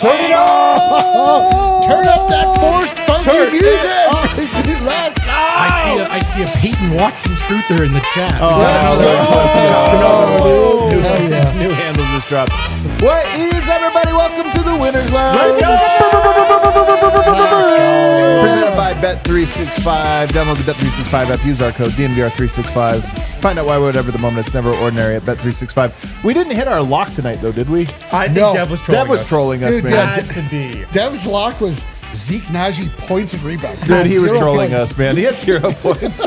Turn it up! Turn up that forced funky music! I see a Peyton Watson truther in the chat. New handle just dropped. What is everybody? Welcome to the Winners Lounge. Presented by Bet365. Download the Bet365 app. Use our code DNVR365. Find out why whatever the moment it's never ordinary at Bet365. We didn't hit our lock tonight, though, did we? I think Dev was trolling us. Dev was trolling us, Dude, man. Dev's lock was Zeke Najee points and rebounds. Dude, he was 0 trolling points. us, man. He had 0 points.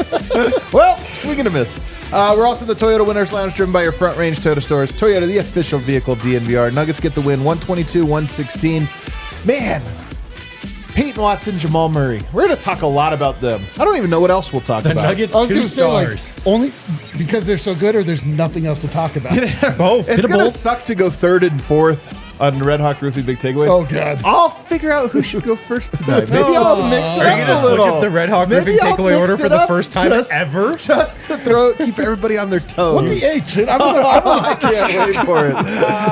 Well, swing and a miss. We're also the Toyota Winners Lounge, driven by your Front Range Toyota stores. Toyota, the official vehicle of DNVR. Nuggets get the win, 122-116. Man, Peyton Watson, Jamal Murray. We're going to talk a lot about them. I don't even know what else we'll talk The about. Nuggets, I was 2 going to say, stars. like, only because they're so good or there's nothing else to talk about. Both. It's Hit a going to bolt. suck to go third and fourth on Red Hawk Roofing Big Takeaways. Oh, God. I'll figure out who should go first tonight. Maybe I'll mix it Are up you a going to switch little. up the Red Hawk Maybe Roofing I'll takeaway mix order for it the up first time ever? Just to keep everybody on their toes. What the H? I can't wait for it.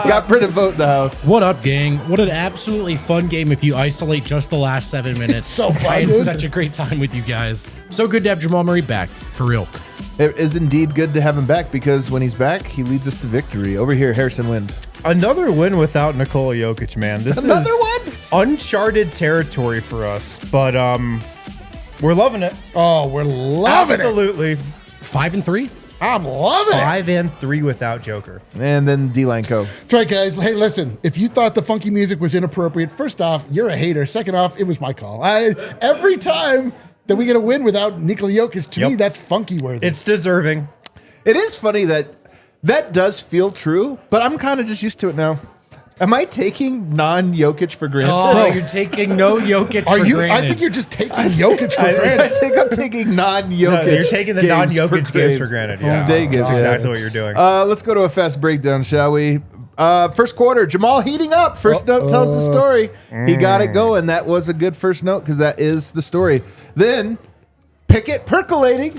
Got Brit and Vogt in the house. What up, gang? What an absolutely fun game if you isolate just the last 7 minutes. so fun, I had dude. such a great time with you guys. So good to have Jamal Murray back, for real. It is indeed good to have him back because when he's back, he leads us to victory. Over here, Harrison Wind. Another win without Nikola Jokic, man. This Another is uncharted territory for us, but we're loving it. Oh, we're loving it. Absolutely. 5-3? I'm loving it. 5 and 3 without Joker. And then D-Lanco. That's right, guys. Hey, listen, if you thought the funky music was inappropriate, first off, you're a hater. Second off, it was my call. Every time that we get a win without Nikola Jokic, to me, that's funky worthy. It's deserving. It is funny that does feel true, but I'm kind of just used to it now. Am I taking non-Jokic for granted? Oh, you're taking no Jokic Are for you? granted. I think you're just taking Jokic for I granted. think I'm taking non-Jokic. No, you're taking the games non-Jokic games for granted. Yeah. Dang it. That's exactly what you're doing. Let's go to a fast breakdown, shall we? First quarter, Jamal heating up. First note tells the story. He got it going. That was a good first note because that is the story. Then Pickett percolating.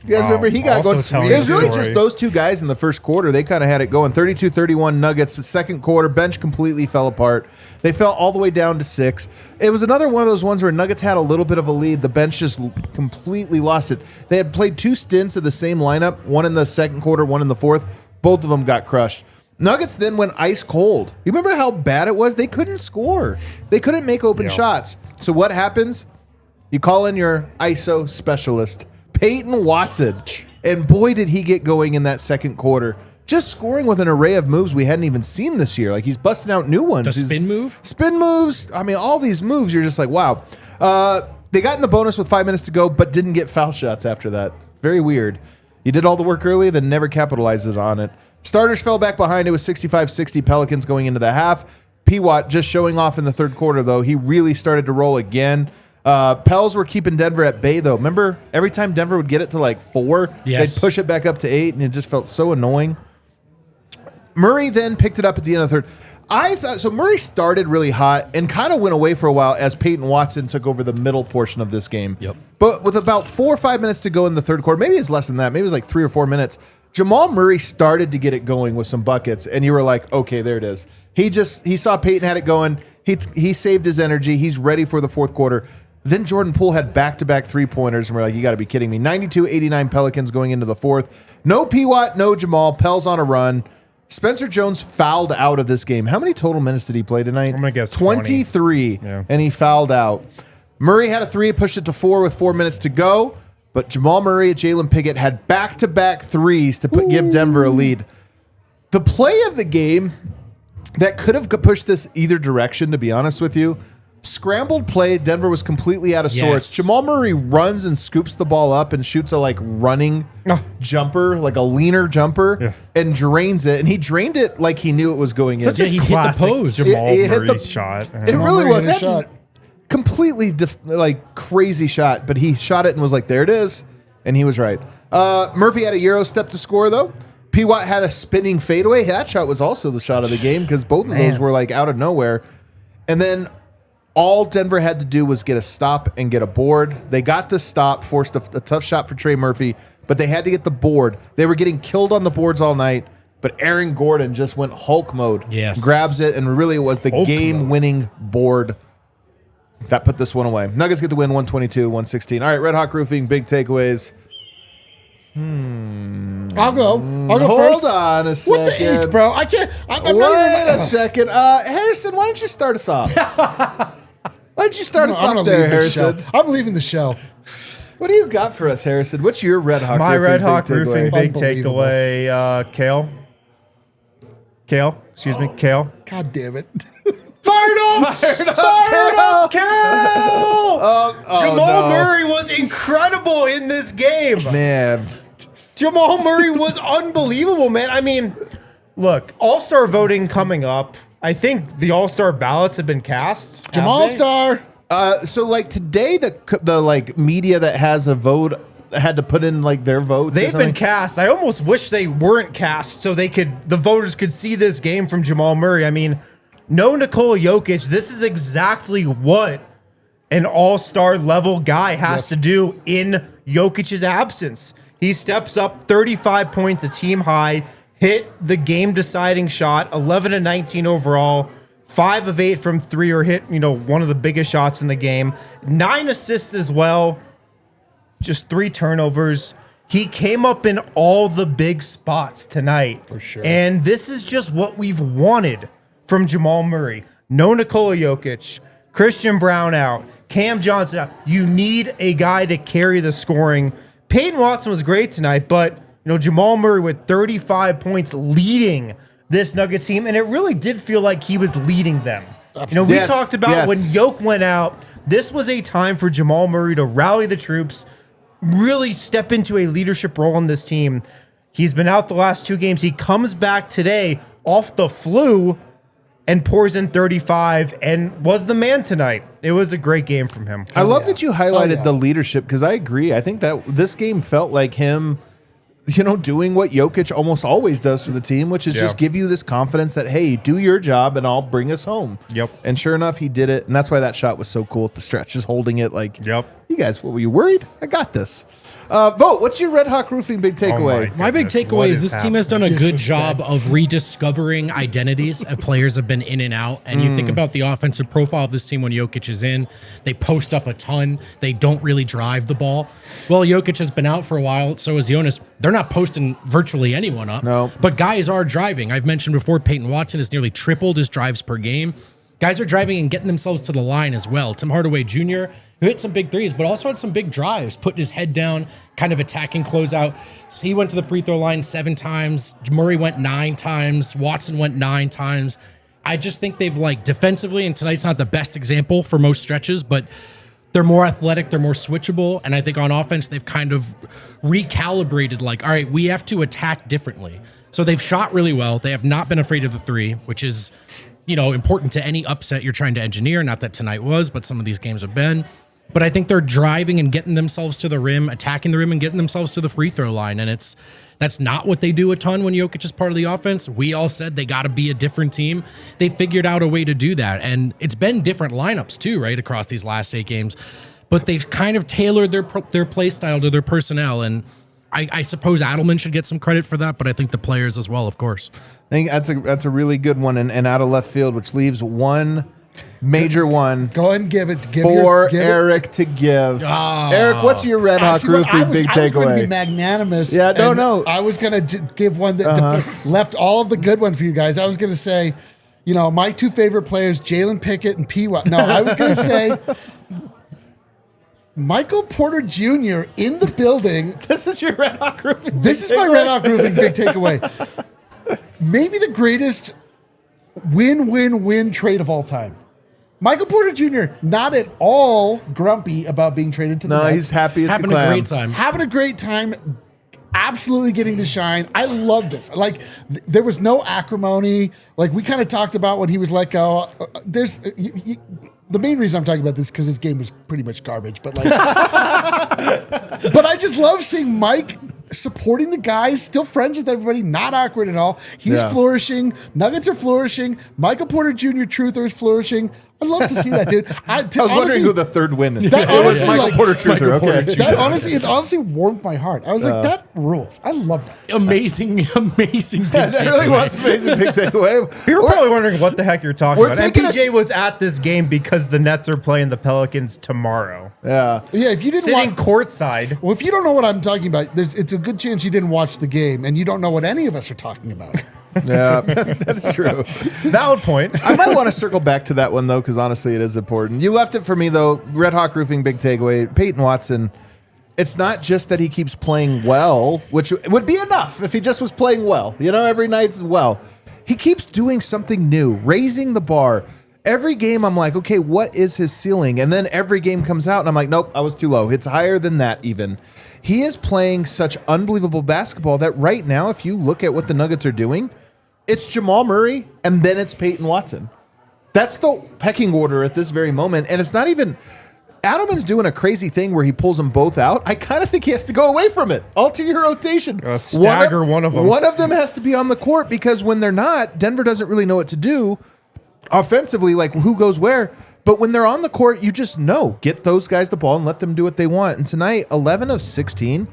You guys remember he got also going. telling It was the really story. just those two guys in the first quarter. They kind of had it going. 32-31 Nuggets. The second quarter, bench completely fell apart. They fell all the way down to 6. It was another one of those ones where Nuggets had a little bit of a lead. The bench just completely lost it. They had played 2 stints of the same lineup, one in the second quarter, one in the fourth. Both of them got crushed. Nuggets then went ice cold. You remember how bad it was? They couldn't score. They couldn't make open shots. So what happens? You call in your ISO specialist, Peyton Watson, and boy, did he get going in that second quarter. Just scoring with an array of moves we hadn't even seen this year. Like, he's busting out new ones. The spin move? Spin moves. I mean, all these moves, you're just like, wow. They got in the bonus with 5 minutes to go, but didn't get foul shots after that. Very weird. You did all the work early, then never capitalizes on it. Starters fell back behind. It was 65-60 Pelicans going into the half. P-Watt just showing off in the third quarter, though. He really started to roll again. Pels were keeping Denver at bay, though. Remember, every time Denver would get it to like 4, Yes. they'd push it back up to 8, and it just felt so annoying. Murray then picked it up at the end of the third. I thought so. Murray started really hot and kind of went away for a while as Peyton Watson took over the middle portion of this game. Yep. But with about 4 or 5 minutes to go in the third quarter, maybe it's less than that. Maybe it was like 3 or 4 minutes. Jamal Murray started to get it going with some buckets, and you were like, okay, there it is. He saw Peyton had it going. He saved his energy. He's ready for the fourth quarter. Then Jordan Poole had back-to-back three-pointers, and we're like, you got to be kidding me. 92-89 Pelicans going into the fourth. No P-Watt, no Jamal. Pels on a run. Spencer Jones fouled out of this game. How many total minutes did he play tonight? I'm going to guess 23, Yeah. and he fouled out. Murray had a 3, pushed it to 4 with 4 minutes to go, but Jamal Murray and Jalen Pickett had back-to-back threes to give Denver a lead. The play of the game that could have pushed this either direction, to be honest with you, Scrambled play, Denver was completely out of sorts. Yes. Jamal Murray runs and scoops the ball up and shoots a running jumper, like a leaner jumper, and drains it. And he drained it like he knew it was going in. Yeah, he hit the post. Jamal He hit Murray the- shot. It really Murray was hit a that shot. completely crazy shot, but he shot it and was like, there it is. And he was right. Murphy had a Euro step to score, though. P. Watt had a spinning fadeaway. That shot was also the shot of the game because both of those were out of nowhere. And then all Denver had to do was get a stop and get a board. They got the stop, forced a tough shot for Trey Murphy, but they had to get the board. They were getting killed on the boards all night, but Aaron Gordon just went Hulk mode. Yes. Grabs it, and really it was the game-winning board that put this one away. Nuggets get the win, 122-116. All right, Red Hawk Roofing, big takeaways. I'll go Hold first. on a second. What the H, bro? I can't. I'm not Wait even. a second. Harrison, why don't you start us off? Why don't you start us I'm off gonna there, leave the show. Harrison? I'm leaving the show. What do you got for us, Harrison? What's your Red Hawk My Roofing Red big Hawk takeaway? Roofing big Unbelievable. takeaway, Kale. Excuse me, Kale. God damn it. Fired up, Kale! Jamal Murray was incredible in this game. Man. Jamal Murray was unbelievable, man. I mean, look, All-Star voting coming up. I think the All-Star ballots have been cast. Jamal have they? Star. So today the media that has a vote had to put in their votes. They've been cast. I almost wish they weren't cast so the voters could see this game from Jamal Murray. I mean, no Nikola Jokic. This is exactly what an all-star level guy has to do in Jokic's absence. He steps up 35 points, a team high, hit the game-deciding shot, 11 of 19 overall, 5 of 8 from 3, or hit, one of the biggest shots in the game. 9 assists as well, just 3 turnovers. He came up in all the big spots tonight. For sure. And this is just what we've wanted from Jamal Murray. No Nikola Jokic, Christian Brown out, Cam Johnson out. You need a guy to carry the scoring. Peyton Watson was great tonight, but Jamal Murray with 35 points leading this Nuggets team, and it really did feel like he was leading them. We Yes, talked about yes. when Jokic went out, this was a time for Jamal Murray to rally the troops, really step into a leadership role on this team. He's been out the last 2 games. He comes back today off the flu and pours in 35 and was the man tonight. It was a great game from him. I love that you highlighted yeah. the leadership because I agree. I think that this game felt like him, doing what Jokic almost always does for the team, which is just give you this confidence that, hey, do your job and I'll bring us home. Yep. And sure enough, he did it. And that's why that shot was so cool at the stretch, just holding it you guys, what were you worried? I got this. Vogt, what's your Red Hawk Roofing big takeaway? My big Goodness, takeaway what is is this team has done a good Disrespect. job of rediscovering identities of players have been in and out. And you think about the offensive profile of this team when Jokic is in, they post up a ton. They don't really drive the ball. Well, Jokic has been out for a while. So is Jonas. They're not posting virtually anyone up. No. But guys are driving. I've mentioned before, Peyton Watson has nearly tripled his drives per game. Guys are driving and getting themselves to the line as well. Tim Hardaway Jr., who hit some big threes, but also had some big drives, putting his head down, kind of attacking closeout. So he went to the free throw line 7 times. Murray went 9 times. Watson went 9 times. I just think they've defensively, and tonight's not the best example for most stretches, but they're more athletic, they're more switchable, and I think on offense they've kind of recalibrated, all right, we have to attack differently. So they've shot really well. They have not been afraid of the 3, which is important to any upset you're trying to engineer. Not that tonight was, but some of these games have been. But I think they're driving and getting themselves to the rim, attacking the rim and getting themselves to the free throw line. And that's not what they do a ton when Jokic is part of the offense. We all said they got to be a different team. They figured out a way to do that. And it's been different lineups too, right, across these last 8 games. But they've kind of tailored their play style to their personnel. And I suppose Adelman should get some credit for that, but I think the players as well, of course. I think that's a really good one and out of left field, which leaves one major one Go ahead and give it. for Eric to give. Eric, what's your Red Hawk Roofing big I was going to be takeaway? magnanimous. Yeah, and no. I was going to give one that left all of the good one for you guys. I was going to say, my 2 favorite players, Jalen Pickett and P. No, I was going to say Michael Porter Jr. in the building. This is your Red Hawk Roofing. This is my Red Hawk Roofing big takeaway. Maybe the greatest win-win-win trade of all time. Michael Porter Jr. not at all grumpy about being traded to the Nets. He's happy as Having a a clam. great time. Having a great time. Absolutely getting to shine. I love this. Like, there was no acrimony. Like, we kind of talked about when he was let go. The main reason I'm talking about this because his game was pretty much garbage. But like, but I just love seeing Mike supporting the guys, still friends with everybody, not awkward at all. He's flourishing. Nuggets are flourishing. Michael Porter Jr. Truther is flourishing. I'd love to see that, dude. I was wondering who the third win is. That It was honestly, Michael like, Porter Truther. Okay. It honestly warmed my heart. I was like, that rules. I love that. Amazing big That really takeaway. was amazing big takeaway. You're probably wondering what the heck you're talking We're about. And taking PJ was at this game because the Nets are playing the Pelicans tomorrow. Yeah. Yeah, if you didn't Sitting watch, courtside. well, if you don't know what I'm talking about, it's a good chance you didn't watch the game and you don't know what any of us are talking about. Yeah, that is true. Valid point. I might want to circle back to that one, though, because honestly, it is important. You left it for me, though. Red Hawk Roofing, big takeaway. Peyton Watson, it's not just that he keeps playing well, which would be enough if he just was playing well. You know, every night well. He keeps doing something new, raising the bar. Every game, I'm like, okay, what is his ceiling? And then every game comes out, and I'm like, nope, I was too low. It's higher than that, even. He is playing such unbelievable basketball that right now, if you look at what the Nuggets are doing, it's Jamal Murray, and then it's Peyton Watson. That's the pecking order at this very moment. And it's not even... Adelman's doing a crazy thing where he pulls them both out. I kind of think he has to go away from it. Alter your rotation. Stagger one of them. One of them has to be on the court because when they're not, Denver doesn't really know what to do offensively, like who goes where. But when they're on the court, you just know. Get those guys the ball and let them do what they want. And tonight, 11 of 16...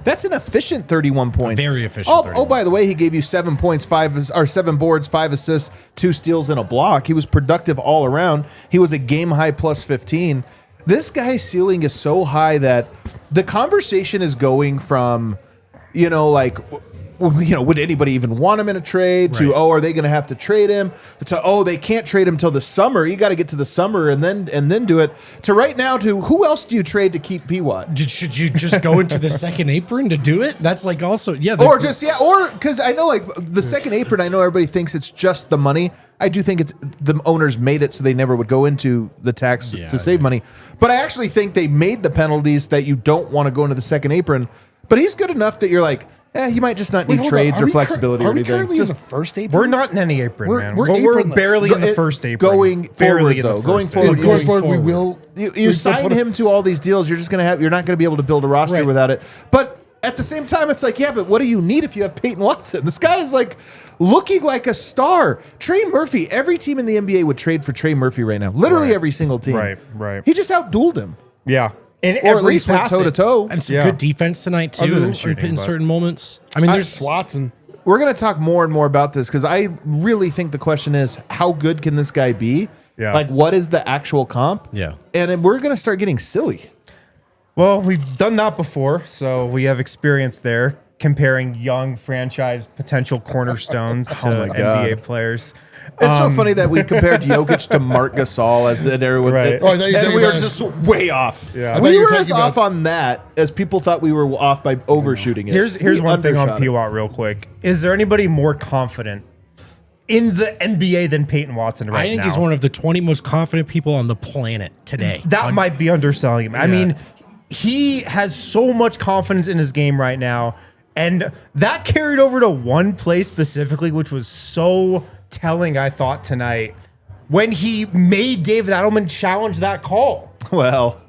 That's an efficient 31 points. Very efficient. Oh, by the way, he gave you 7 points, 7 boards, 5 assists, 2 steals, and a block. He was productive all around. He was a game high plus 15. This guy's ceiling is so high that the conversation is going from, would anybody even want him in a trade? To, are they going to have to trade him? To, they can't trade him till the summer. You got to get to the summer and then do it. To right now, to who else do you trade to keep P-Watt? Should you just go into the second apron to do it? That's like also, Or because I know like the second apron, I know everybody thinks it's just the money. I do think it's the owners made it so they never would go into the tax to save money. But I actually think they made the penalties that you don't want to go into the second apron. But he's good enough that you're like, you might just not need trades or flexibility or Are we anything. currently in the first apron? We're not in any apron, man. we're We're apronless. barely in the first apron. Going forward, though. Going forward, Going forward, we will. You sign him to all these deals. You're not going to be able to build a roster without it. But at the same time, it's like, but what do you need if you have Peyton Watson? This guy is like looking like a star. Trey Murphy. Every team in the NBA would trade for Trey Murphy right now. Literally every single team. Right. He just outdueled him. Yeah. Or at least went toe to toe. And some good defense tonight too. Other than shooting, in but- certain moments. I mean, there's Watson. We're going to talk more and more about this because I really think the question is, how good can this guy be? Yeah. Like, what is the actual comp? Yeah. And then we're going to start getting silly. Well, we've done that before, so we have experience there comparing young franchise potential cornerstones to my God. NBA players. It's so funny that we compared Jokic to Marc Gasol as the area with Right. it, Oh, I thought you were and we talking were about- just way off. Yeah. I thought We you were were as talking off about- on that as people thought we were off by overshooting it. Here's We one thing on undershot it. P-Watt real quick. Is there anybody more confident in the NBA than Peyton Watson right now? I think he's one of the 20 most confident people on the planet today. That might be underselling him. I mean, he has so much confidence in his game right now. And that carried over to one play specifically, which was so telling, I thought, tonight, when he made David Adelman challenge that call. Well,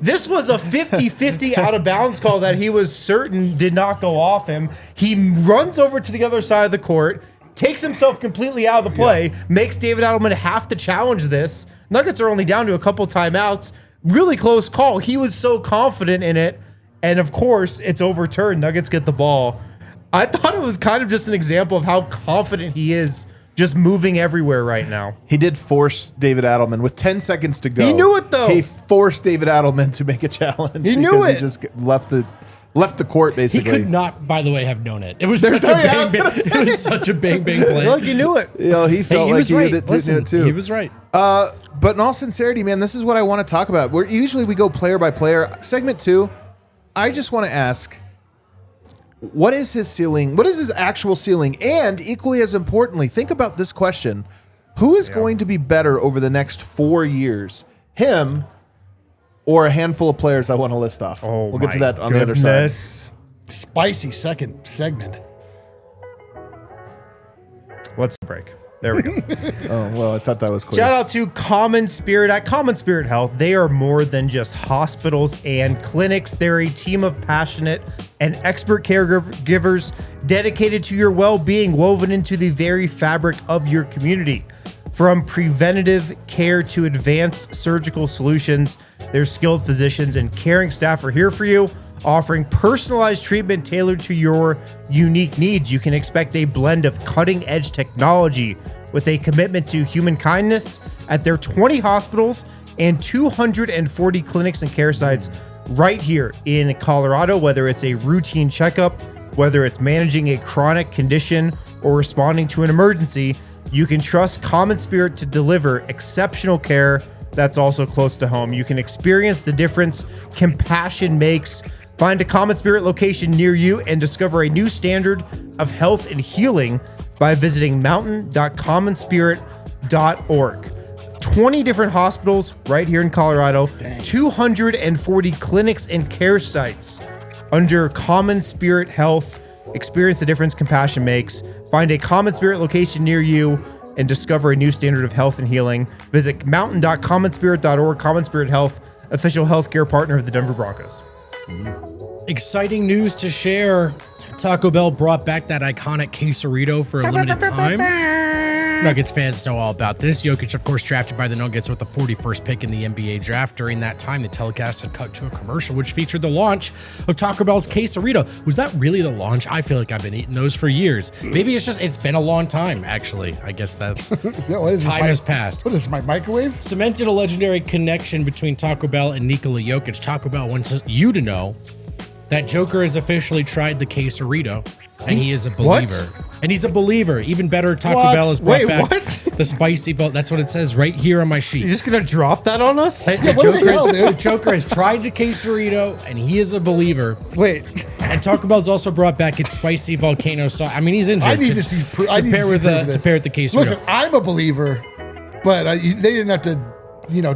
This was a 50-50 out of bounds call that he was certain did not go off him. He runs over to the other side of the court, takes himself completely out of the play, makes David Adelman have to challenge this. Nuggets are only down to a couple timeouts. Really close call. He was so confident in it. And of course, it's overturned. Nuggets get the ball. I thought it was kind of just an example of how confident he is just moving everywhere right now. he did force David Adelman with 10 seconds to go. He knew it, though. He forced David Adelman to make a challenge. He knew because it. He just left the court, He basically. could not, by the way, have known it. It was There's such a no- yeah, I was bang, gonna bang. It was such a bang play. Like you knew it. He felt He like was he right. did Listen, it too. he was right. But in all sincerity, man, this is what I want to talk about. Usually we go player by player. Segment 2, I just want to ask, what is his ceiling? What is his actual ceiling? And equally as importantly, think about this question. Who is going to be better over the next 4 years? Him or a handful of players I want to list off? Oh, we'll get to that on the other side. Spicy second segment. Let's break. There we go. Oh, well, I thought that was clear. Shout out to Common Spirit at Common Spirit Health. They are more than just hospitals and clinics. They're a team of passionate and expert caregivers dedicated to your well-being, woven into the very fabric of your community. From preventative care to advanced surgical solutions, their skilled physicians and caring staff are here for you, offering personalized treatment tailored to your unique needs. You can expect a blend of cutting-edge technology with a commitment to human kindness at their 20 hospitals and 240 clinics and care sites right here in Colorado. Whether it's a routine checkup, whether it's managing a chronic condition or responding to an emergency, you can trust Common Spirit to deliver exceptional care that's also close to home. You can experience the difference compassion makes. Find a Common Spirit location near you and discover a new standard of health and healing by visiting mountain.commonspirit.org. 20 different hospitals right here in Colorado, 240 clinics and care sites under Common Spirit Health. Experience the difference compassion makes. Find a Common Spirit location near you and discover a new standard of health and healing. Visit mountain.commonspirit.org. Common Spirit Health, official healthcare partner of the Denver Broncos. Exciting news to share. Taco Bell brought back that iconic quesarito for a limited time. Nuggets fans know all about this. Jokic, of course, drafted by the Nuggets with the 41st pick in the NBA draft. During that time, the telecast had cut to a commercial which featured the launch of Taco Bell's quesarito. Was that really the launch? I feel like I've been eating those for years. Maybe it's been a long time, actually. I guess that's time has passed. What is this, my microwave? Cemented a legendary connection between Taco Bell and Nikola Jokic. Taco Bell wants you to know that Joker has officially tried the quesarito, and he is a believer. What? And he's a believer. Even better, Taco Bell has brought back the spicy Vogt. That's what it says right here on my sheet. You're just going to drop that on us? The Joker has tried the quesarito, and he is a believer. Wait. And Taco Bell's also brought back its spicy volcano sauce. I mean, he's injured. I need to see proof. To pair with the quesarito. Listen, I'm a believer, but they didn't have to,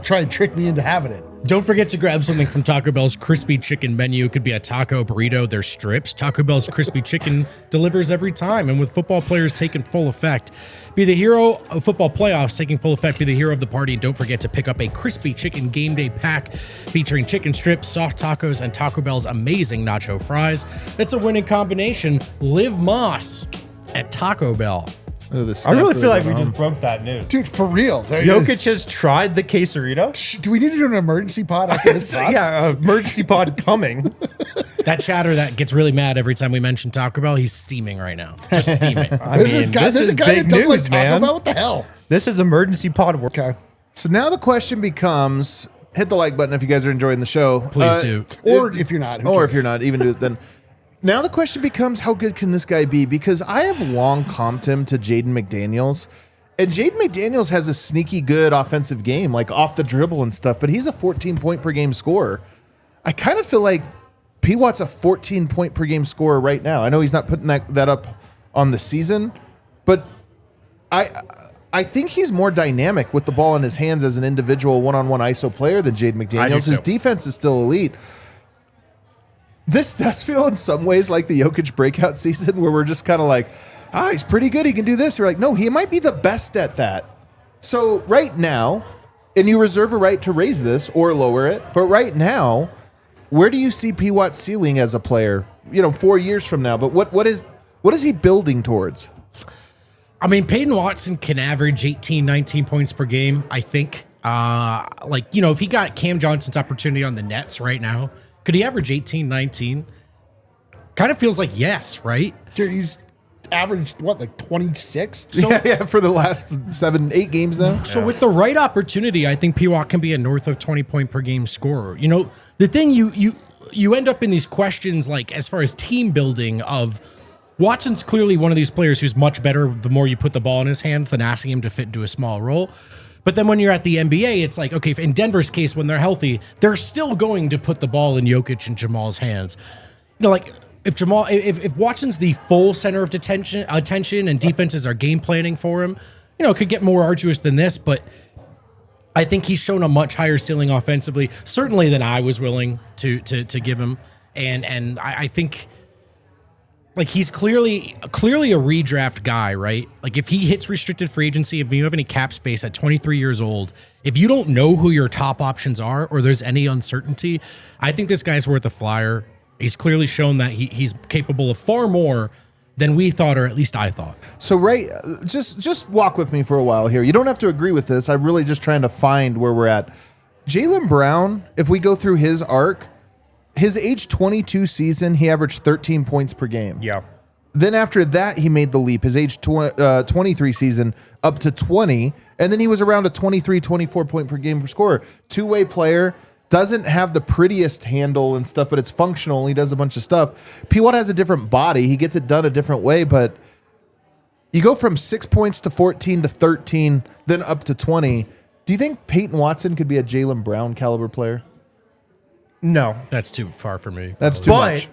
try and trick me into having it. Don't forget to grab something from Taco Bell's crispy chicken menu. It could be a taco, burrito, their strips. Taco Bell's crispy chicken delivers every time. And with football players taking full effect, be the hero of football playoffs taking full effect, be the hero of the party. And don't forget to pick up a crispy chicken game day pack featuring chicken strips, soft tacos, and Taco Bell's amazing nacho fries. That's a winning combination. Live Moss at Taco Bell. I really feel like we just broke that news. Dude, for real. Jokic has tried the quesarito? Do we need to do an emergency pod after this pod? Yeah, emergency pod coming. That chatter that gets really mad every time we mention Taco Bell, he's steaming right now. Just steaming. This is big news, man. What the hell? This is emergency pod work. Okay. So now the question becomes, hit the like button if you guys are enjoying the show. Please do. Or if you're not. Or if you're not, even do it then. Now the question becomes, how good can this guy be? Because I have long comped him to Jaden McDaniels. And Jaden McDaniels has a sneaky good offensive game, like off the dribble and stuff, but he's a 14-point per game scorer. I kind of feel like P. Watt's a 14-point per game scorer right now. I know he's not putting that up on the season, but I think he's more dynamic with the ball in his hands as an individual one-on-one ISO player than Jaden McDaniels. His defense is still elite. This does feel in some ways like the Jokic breakout season where we're just kind of like, he's pretty good. He can do this. We're like, no, he might be the best at that. So right now, and you reserve a right to raise this or lower it, but right now, where do you see P. Watt's ceiling as a player, 4 years from now? But what is he building towards? I mean, Peyton Watson can average 18, 19 points per game, I think. If he got Cam Johnson's opportunity on the Nets right now, could he average 18, 19? Kind of feels like yes, right? Dude, he's averaged, 26? So, yeah, for the last 7-8 games now. So with the right opportunity, I think P. Watt can be a north of 20 point per game scorer. The thing you end up in these questions, like as far as team building of Watson's clearly one of these players who's much better the more you put the ball in his hands than asking him to fit into a small role. But then when you're at the NBA, it's like, okay, in Denver's case, when they're healthy, they're still going to put the ball in Jokic and Jamal's hands. If Watson's the full center of attention and defenses are game planning for him, could get more arduous than this, but I think he's shown a much higher ceiling offensively, certainly than I was willing to give him. And I think like he's clearly a redraft guy, right? Like if he hits restricted free agency, if you have any cap space at 23 years old, if you don't know who your top options are or there's any uncertainty, I think this guy's worth a flyer. He's clearly shown that he's capable of far more than we thought, or at least I thought. So, Ray, just walk with me for a while here. You don't have to agree with this. I'm really just trying to find where we're at. Jaylen Brown, if we go through his arc, his age 22 season, he averaged 13 points per game. Yeah. Then after that, he made the leap. His age 23 season up to 20, and then he was around a 23, 24 point per game per scorer. Two-way player, doesn't have the prettiest handle and stuff, but it's functional. He does a bunch of stuff. P. Watt has a different body. He gets it done a different way, but you go from 6 points to 14 to 13, then up to 20. Do you think Peyton Watson could be a Jaylen Brown caliber player? No. That's too far for me. That's too much.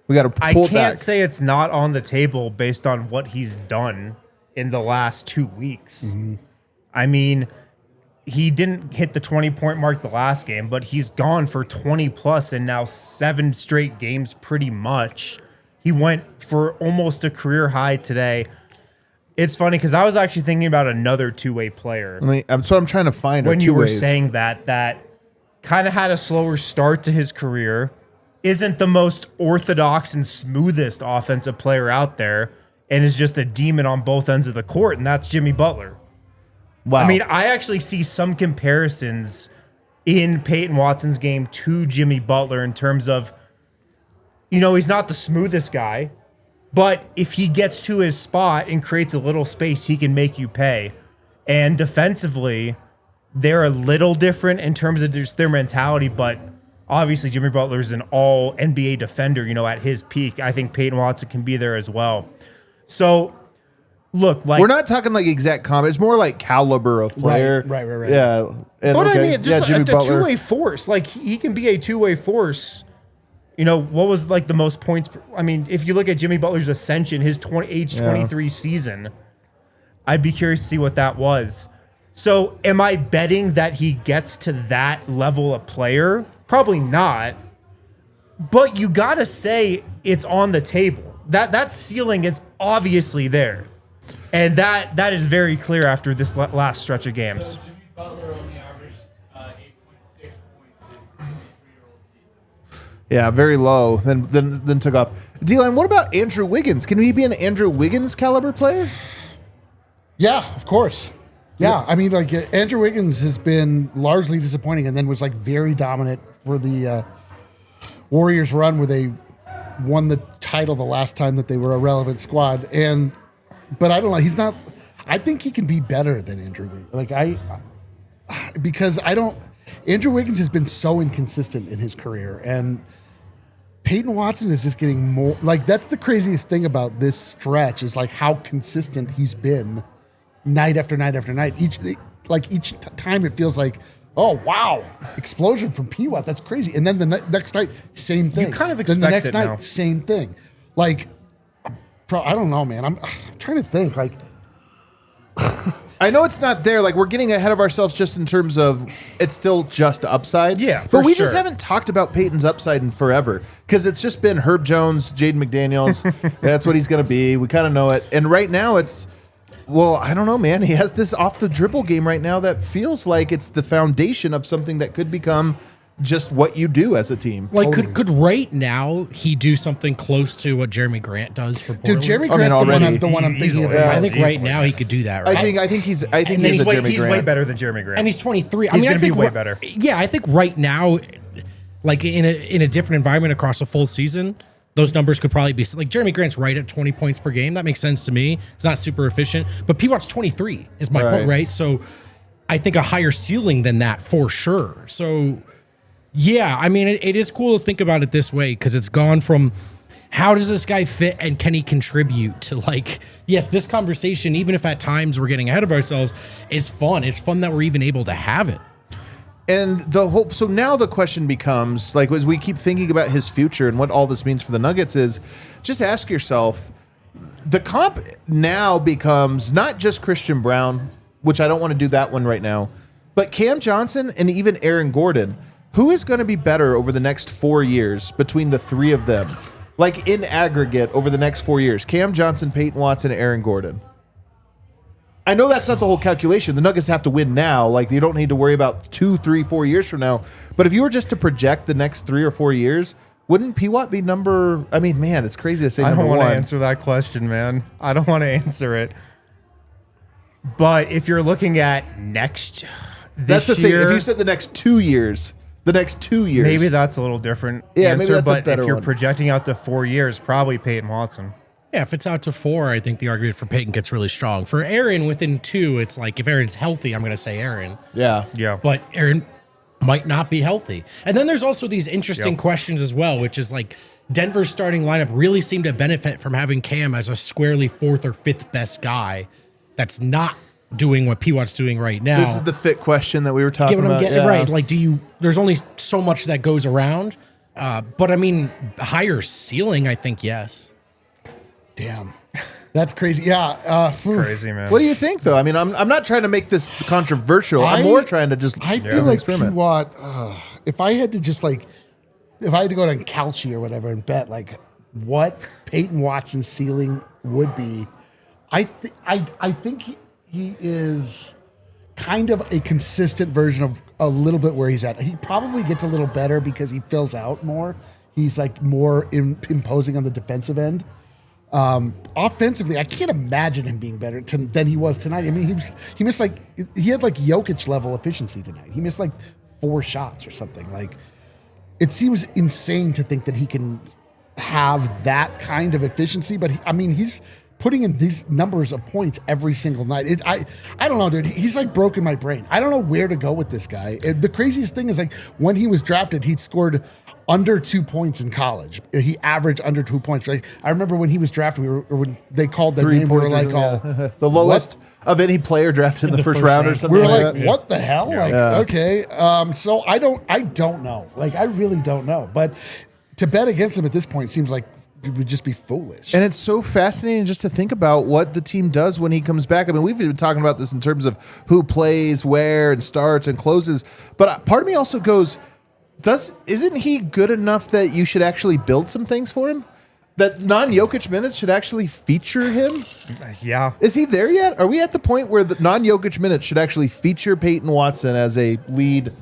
We got to pull I it can't back. say it's not on the table based on what he's done in the last 2 weeks. Mm-hmm. I mean, he didn't hit the 20-point mark the last game, but he's gone for 20 plus in now 7 straight games pretty much. He went for almost a career high today. It's funny because I was actually thinking about another two-way player. That's what I'm trying to find. When you were saying that kind of had a slower start to his career, isn't the most orthodox and smoothest offensive player out there, and is just a demon on both ends of the court, and that's Jimmy Butler. Wow. I mean, I actually see some comparisons in Peyton Watson's game to Jimmy Butler in terms of, he's not the smoothest guy, but if he gets to his spot and creates a little space, he can make you pay. And defensively, they're a little different in terms of just their mentality, but obviously Jimmy Butler's an all NBA defender, at his peak. I think Peyton Watson can be there as well. So, look, like, we're not talking like exact comp. It's more like caliber of player. Right. Yeah. And but I mean, just Jimmy a Butler. two-way force. Like, he can be a two-way force. What was like the most points? I mean, if you look at Jimmy Butler's ascension, his age 23 season, I'd be curious to see what that was. So am I betting that he gets to that level of player? Probably not. But you got to say it's on the table. That ceiling is obviously there. And that is very clear after this last stretch of games. So Jimmy Butler only averaged 8.6 points his 23-year-old season. Yeah, very low. Then took off. D-line, what about Andrew Wiggins? Can he be an Andrew Wiggins caliber player? Yeah, of course. Yeah, I mean, like Andrew Wiggins has been largely disappointing, and then was like very dominant for the Warriors run where they won the title the last time that they were a relevant squad. But I don't know. He's not. I think he can be better than Andrew Wiggins. Andrew Wiggins has been so inconsistent in his career, and Peyton Watson is just getting more. Like, that's the craziest thing about this stretch is like how consistent he's been. Night after night after night. Each time it feels like, oh, wow, explosion from P. Watt. That's crazy. And then the next night, same thing. You kind of then expect the next it night, now. same thing. Like, I don't know, man. I'm trying to think. Like, I know it's not there. Like, we're getting ahead of ourselves just in terms of it's still just upside. Yeah, but we sure. just haven't talked about Peyton's upside in forever because it's just been Herb Jones, Jaden McDaniels. That's what he's going to be. We kind of know it. And right now it's, well, I don't know, man. He has this off the dribble game right now that feels like it's the foundation of something that could become just what you do as a team. Like, could right now he do something close to what Jeremy Grant does for Portland? dude, Jeremy I mean, Grant's already. the one I'm thinking of. Easily. I think right Easily. now he could do that. Right? I think he's And he's a Jeremy he's Grant. way better than Jeremy Grant. And he's 23. He's I gonna be think way better. Yeah, I think right now, like in a different environment across a full season, those numbers could probably be like Jeremy Grant's right at 20 points per game. That makes sense to me. It's not super efficient, but P. Watt's 23 is my point, right? So I think a higher ceiling than that for sure. So yeah, I mean, it is cool to think about it this way because it's gone from how does this guy fit and can he contribute to, like, yes, this conversation, even if at times we're getting ahead of ourselves, is fun. It's fun that we're even able to have it. And so now the question becomes, like, as we keep thinking about his future and what all this means for the Nuggets is, just ask yourself, the comp now becomes not just Christian Brown, which I don't want to do that one right now, but Cam Johnson and even Aaron Gordon. Who is going to be better over the next 4 years between the three of them? Like in aggregate over the next 4 years, Cam Johnson, Peyton Watson, Aaron Gordon. I know that's not the whole calculation. The Nuggets have to win now. Like you don't need to worry about 2, 3, 4 years from now. But if you were just to project the next 3 or 4 years, wouldn't P-Watt be number? I mean, man, it's crazy to say number one. I don't want to answer that question, man. I don't want to answer it. But if you're looking at that's the thing. If you said the next 2 years. Maybe that's a little different answer, but if you're projecting out to 4 years, probably Peyton Watson. Yeah, if it's out to 4, I think the argument for Peyton gets really strong. For Aaron, within 2, it's like if Aaron's healthy, I'm going to say Aaron. Yeah. But Aaron might not be healthy. And then there's also these interesting questions as well, which is like Denver's starting lineup really seemed to benefit from having Cam as a squarely 4th or 5th best guy that's not doing what P-Watt's doing right now. This is the fit question that we were talking about. Right. Like, there's only so much that goes around. But I mean, higher ceiling, I think, yes. Damn. That's crazy. Yeah. Crazy, man. What do you think, though? I mean, I'm not trying to make this controversial. I'm more trying to just I feel like P-Watt, if I had to just like, if I had to go to ALLCITY or whatever and bet like what Peyton Watson's ceiling would be, I think he is kind of a consistent version of a little bit where he's at. He probably gets a little better because he fills out more. He's like more imposing on the defensive end. Offensively, I can't imagine him being better than he was tonight. I mean, he had like Jokic level efficiency tonight. He missed like 4 shots or something. Like, it seems insane to think that he can have that kind of efficiency, but he's putting in these numbers of points every single night. I don't know, dude. He's like broken my brain. I don't know where to go with this guy. The craziest thing is like when he was drafted, he'd scored under 2 points in college. He averaged under 2 points. Right? I remember when he was drafted, when they called their name, we were like, the lowest of any player drafted in the first round or something. We were like, what the hell? Yeah. Like, okay. So I don't know. Like, I really don't know. But to bet against him at this point seems like it would just be foolish. And it's so fascinating just to think about what the team does when he comes back. I mean, we've been talking about this in terms of who plays where and starts and closes. But part of me also goes, isn't he good enough that you should actually build some things for him? That non-Jokic minutes should actually feature him? Yeah. Is he there yet? Are we at the point where the non-Jokic minutes should actually feature Peyton Watson as a lead?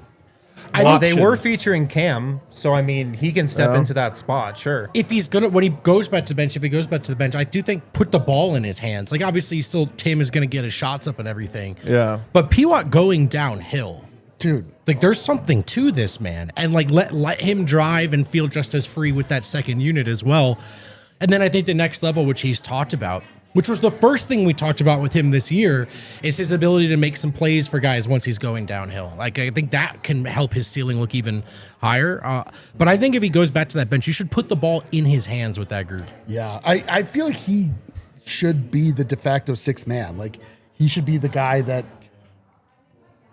Well, they were featuring Cam, so I mean, he can step into that spot, sure. If he's gonna, when he goes back to the bench, I do think put the ball in his hands. Like, obviously, Tim is gonna get his shots up and everything. Yeah. But P-Watt going downhill, dude. Like, there's something to this, man, and like let him drive and feel just as free with that second unit as well. And then I think the next level, which he's talked about, which was the first thing we talked about with him this year, is his ability to make some plays for guys once he's going downhill. Like, I think that can help his ceiling look even higher. But I think if he goes back to that bench, you should put the ball in his hands with that group. Yeah, I feel like he should be the de facto 6th man. Like, he should be the guy that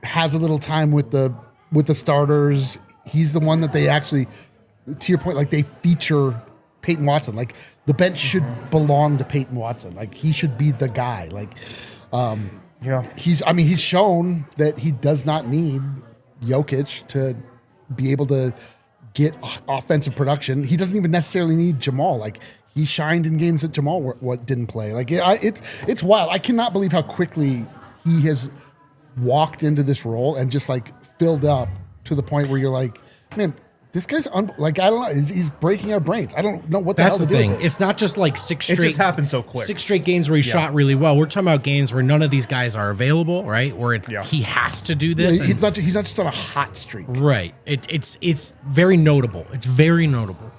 has a little time with the starters. He's the one that they actually, to your point, like, they feature Peyton Watson. Like, the bench should belong to Peyton Watson. Like, he should be the guy. Like, he's shown that he does not need Jokic to be able to get offensive production. He doesn't even necessarily need Jamal. Like, he shined in games that Jamal didn't play. Like, it's wild. I cannot believe how quickly he has walked into this role and just like filled up to the point where you're like, man, this guy's like, I don't know. He's breaking our brains. I don't know what the hell to do with this. It's not just like 6 straight. It just happened so quick. 6 straight games where he shot really well. We're talking about games where none of these guys are available, right? Where he has to do this. Yeah, he's not just on a hot streak. Right. It's very notable. It's very notable.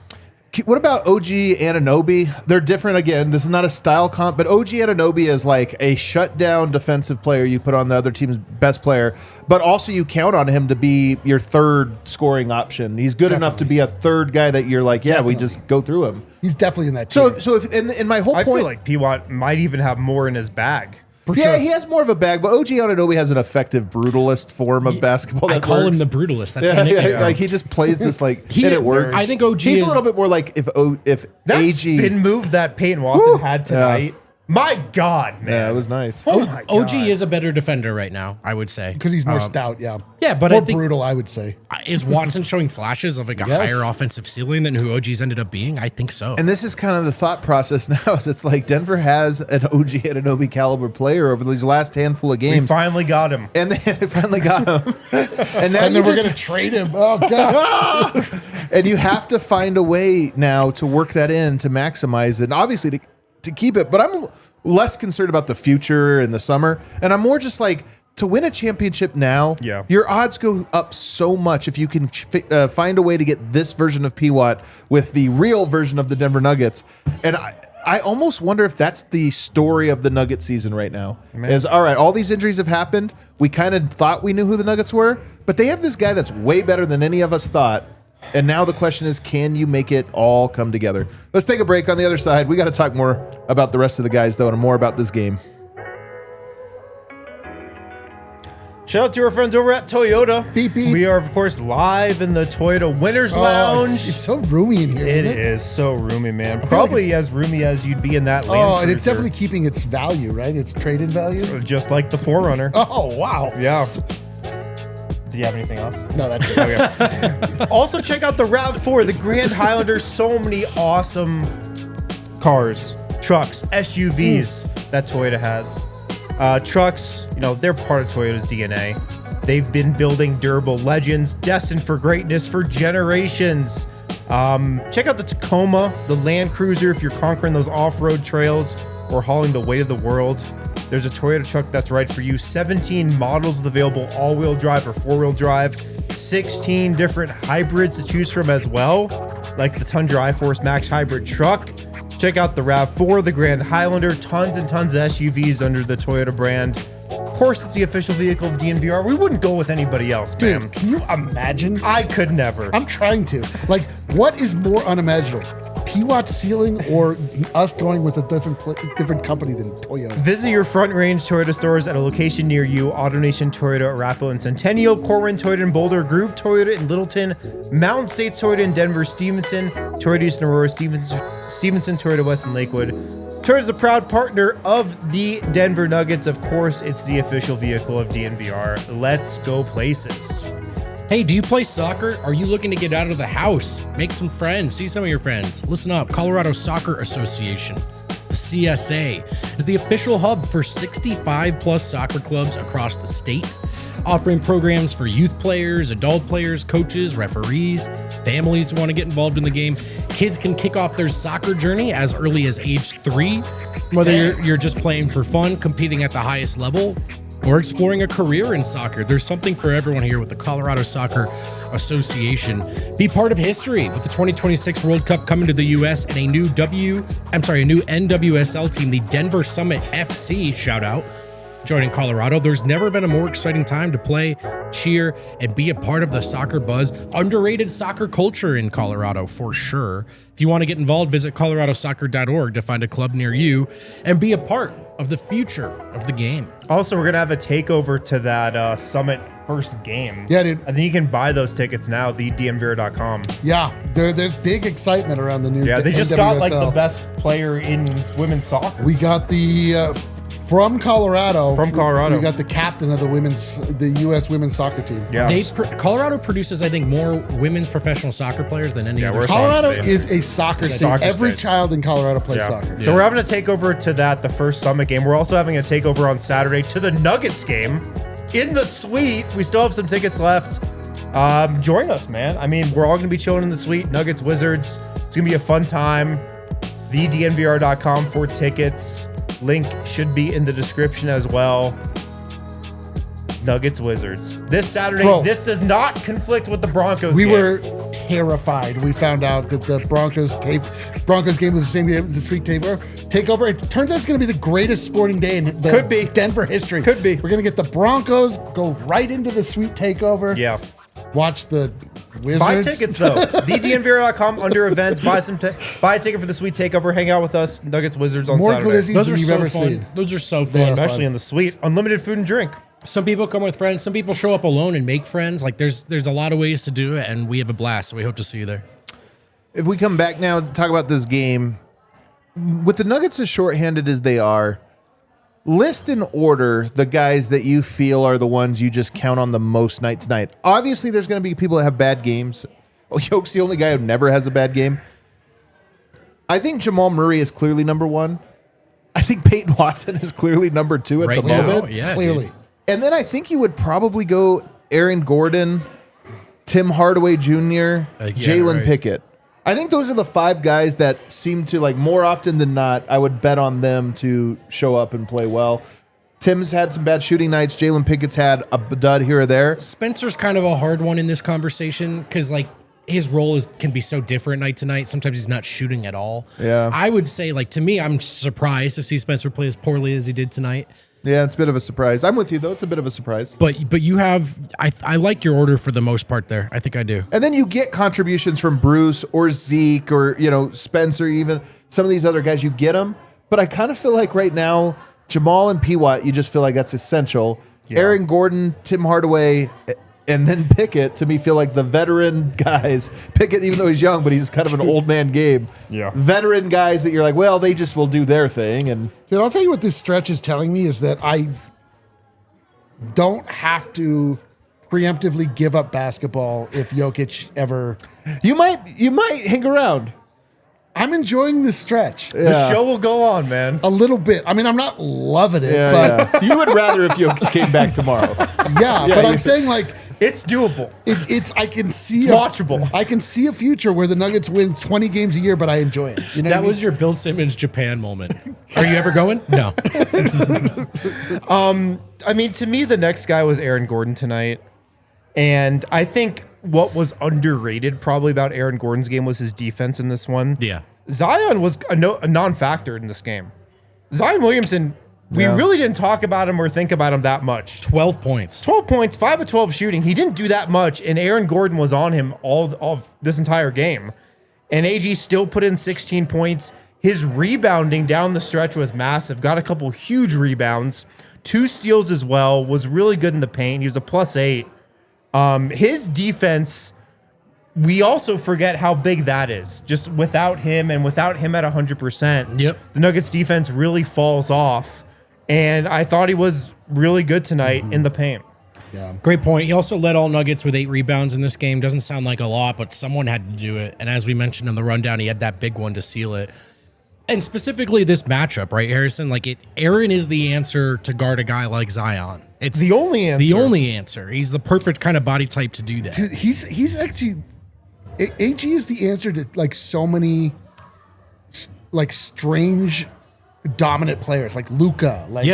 What about OG Anunoby? They're different again. This is not a style comp, but OG Anunoby is like a shutdown defensive player you put on the other team's best player, but also you count on him to be your 3rd scoring option. He's good enough to be a 3rd guy that you're like, we just go through him. He's definitely in that tier. So if in my whole point, I feel like P-Watt might even have more in his bag. He has more of a bag, but OG Anunoby has an effective brutalist form of basketball. I call him the brutalist. That's my nickname. Like, he just plays this like, and it works. I think OG he's a little bit more like if that AG spin move that Peyton Watson had tonight My God, man. Yeah, it was nice. Oh my OG God. is a better defender right now, I would say. Because he's more stout, yeah. Yeah, but more I think brutal, I would say. is Watson showing flashes of like a Yes. higher offensive ceiling than who OG's ended up being? I think so. And this is kind of the thought process now. Is it's like Denver has an OG Anunoby caliber player over these last handful of We games, finally got him. and they finally got him. And now And you then we're just- going to trade him. Oh, God. and you have to find a way now to work that in to maximize it, and obviously to keep it. But I'm less concerned about the future and the summer, and I'm more just like, to win a championship now, Yeah. your odds go up so much if you can find a way to get this version of P-Watt with the real version of the Denver Nuggets. And I almost wonder if that's the story of the Nuggets season right now. Is, all right, all these injuries have happened. We kind of thought we knew who the Nuggets were, but they have this guy that's way better than any of us thought. And now the question is, can you make it all come together? Let's take a break. On the other side, we got to talk more about the rest of the guys, though, and more about this game. Shout out to our friends over at Toyota. Beep, beep. We are, of course, live in the Toyota Winners Oh, Lounge. it's so roomy in here, It isn't it? is so roomy, man. feel like Probably as roomy as you'd be in that Land Oh, and it's Cruiser. definitely keeping its value, right? Its trade-in value. Just like the Forerunner. Oh, wow. Yeah. Do you have anything else? No, that's it. Also, check out the RAV4, the Grand Highlander. So many awesome cars, trucks, SUVs that Toyota has. Trucks, you know, they're part of Toyota's DNA. They've been building durable legends destined for greatness for generations. Check out the Tacoma, the Land Cruiser, if you're conquering those off-road trails or hauling the weight of the world. There's a Toyota truck that's right for you. 17 models with available all-wheel drive or four-wheel drive. 16 different hybrids to choose from as well, like the Tundra iForce Max hybrid truck. Check out the RAV4, the Grand Highlander, tons and tons of SUVs under the Toyota brand. Of course, it's the official vehicle of DNVR. We wouldn't go with anybody else, man. Dude, can you imagine? I could never. I'm trying to. Like, what is more unimaginable? P-Watt's ceiling or us going with a different company than Toyota? Visit your Front Range Toyota stores at a location near you. AutoNation Toyota, Arapahoe and Centennial, Corwin Toyota in Boulder, Groove Toyota in Littleton, Mountain States Toyota in Denver, Stevenson, Toyota East and Aurora, Stevenson Toyota West and Lakewood. Toyota is a proud partner of the Denver Nuggets. Of course, it's the official vehicle of DNVR. Let's go places. Hey, do you play soccer? Are you looking to get out of the house? Make some friends, see some of your friends. Listen up, Colorado Soccer Association, the CSA, is the official hub for 65 plus soccer clubs across the state, offering programs for youth players, adult players, coaches, referees, families who want to get involved in the game. Kids can kick off their soccer journey as early as age 3, whether you're just playing for fun, competing at the highest level, or exploring a career in soccer. There's something for everyone here with the Colorado Soccer Association. Be part of history with the 2026 World Cup coming to the US and a new NWSL team, the Denver Summit FC, shout out, joining Colorado. There's never been a more exciting time to play, cheer, and be a part of the soccer buzz. Underrated soccer culture in Colorado, for sure. If you want to get involved, visit coloradosoccer.org to find a club near you and be a part of the future of the game. Also, we're going to have a takeover to that Summit first game. Yeah, dude. I think you can buy those tickets now, the DNVR.com. Yeah, there's big excitement around the new. Yeah, they just got like the NWSL. best player in women's soccer. We got the from Colorado. From Colorado. we got the captain of the U.S. women's soccer team. Yeah. Colorado produces, I think, more women's professional soccer players than any Yeah, other we're state. Colorado State. is a soccer state. Soccer Every state. child in Colorado plays Yeah. soccer. So we're having a takeover to that, the first Summit game. We're also having a takeover on Saturday to the Nuggets game in the suite. We still have some tickets left. Join us, man. I mean, we're all going to be chilling in the suite. Nuggets, Wizards. It's going to be a fun time. TheDNVR.com for tickets. Link should be in the description as well. Nuggets, Wizards. This Saturday, Bro. this does not conflict with the Broncos We game. were terrified. We found out that the Broncos game was the same game as the Sweet Takeover. It turns out it's going to be the greatest sporting day in the Could be. Denver history. Could be. We're going to get the Broncos, go right into the Sweet Takeover. Yeah. Watch the Wizards. Buy tickets though. TheDNVR.com under events. Buy a ticket for the Sweet Takeover. Hang out with us. Nuggets, Wizards on More Saturday. glizzies Those than are you've so ever fun. seen. Those are so They fun. are Especially in the suite. Unlimited food and drink. Some people come with friends. Some people show up alone and make friends. Like there's a lot of ways to do it, and we have a blast. So we hope to see you there. If we come back now to talk about this game, with the Nuggets as shorthanded as they are, list in order the guys that you feel are the ones you just count on the most night to night. Obviously, there's going to be people that have bad games. Oh, Yoke's the only guy who never has a bad game. I think Jamal Murray is clearly number one. I think Peyton Watson is clearly number two at Right the now, moment. yeah, Clearly. dude. And then I think you would probably go Aaron Gordon, Tim Hardaway Jr., Jalen right. Pickett. I think those are the five guys that seem to, like, more often than not, I would bet on them to show up and play well. Tim's had some bad shooting nights. Jalen Pickett's had a dud here or there. Spencer's kind of a hard one in this conversation because, like, his role can be so different night to night. Sometimes he's not shooting at all. Yeah. I would say, like, to me, I'm surprised to see Spencer play as poorly as he did tonight. Yeah, it's a bit of a surprise. I'm with you, though. It's a bit of a surprise. But you have, I like your order for the most part there. I think I do. And then you get contributions from Bruce or Zeke or, Spencer, even some of these other guys. You get them. But I kind of feel like right now, Jamal and P-Watt, you just feel like that's essential. Yeah. Aaron Gordon, Tim Hardaway, and then Pickett, to me, feel like the veteran guys. Pickett, even though he's young, but he's kind of an old man game. Yeah. Veteran guys that you're like, well, they just will do their thing. And Dude, I'll tell you what this stretch is telling me is that I don't have to preemptively give up basketball if Jokic ever. you might hang around. I'm enjoying this stretch The show will go on, man. a little bit. I mean, I'm not loving it, Yeah, but yeah. You would rather if Jokic came back tomorrow. yeah, but I'm saying like It's doable. it's I can see It's watchable. I can see a future where the Nuggets win 20 games a year, but I enjoy it. You know, That what I mean? was your Bill Simmons Japan moment. Are you ever going? No. I mean, to me, the next guy was Aaron Gordon tonight. And I think what was underrated probably about Aaron Gordon's game was his defense in this one. Yeah. Zion was a non-factor in this game. Zion Williamson, we really didn't talk about him or think about him that much. 12 points. 12 points, 5 of 12 shooting. He didn't do that much, and Aaron Gordon was on him all of this entire game. And AG still put in 16 points. His rebounding down the stretch was massive. Got a couple huge rebounds. 2 steals as well. Was really good in the paint. He was a +8. His defense, we also forget how big that is. Just without him and without him at 100%, Yep. the Nuggets defense really falls off. And I thought he was really good tonight in the paint. Great point. He also led all Nuggets with 8 rebounds in this game. Doesn't sound like a lot, but someone had to do it. And as we mentioned in the rundown, he had that big one to seal it. And specifically this matchup, right, Harrison? Aaron is the answer to guard a guy like Zion. It's The only answer. The only answer. He's the perfect kind of body type to do that. Dude, he's actually AG is the answer to like so many like strange dominant players like Luka, like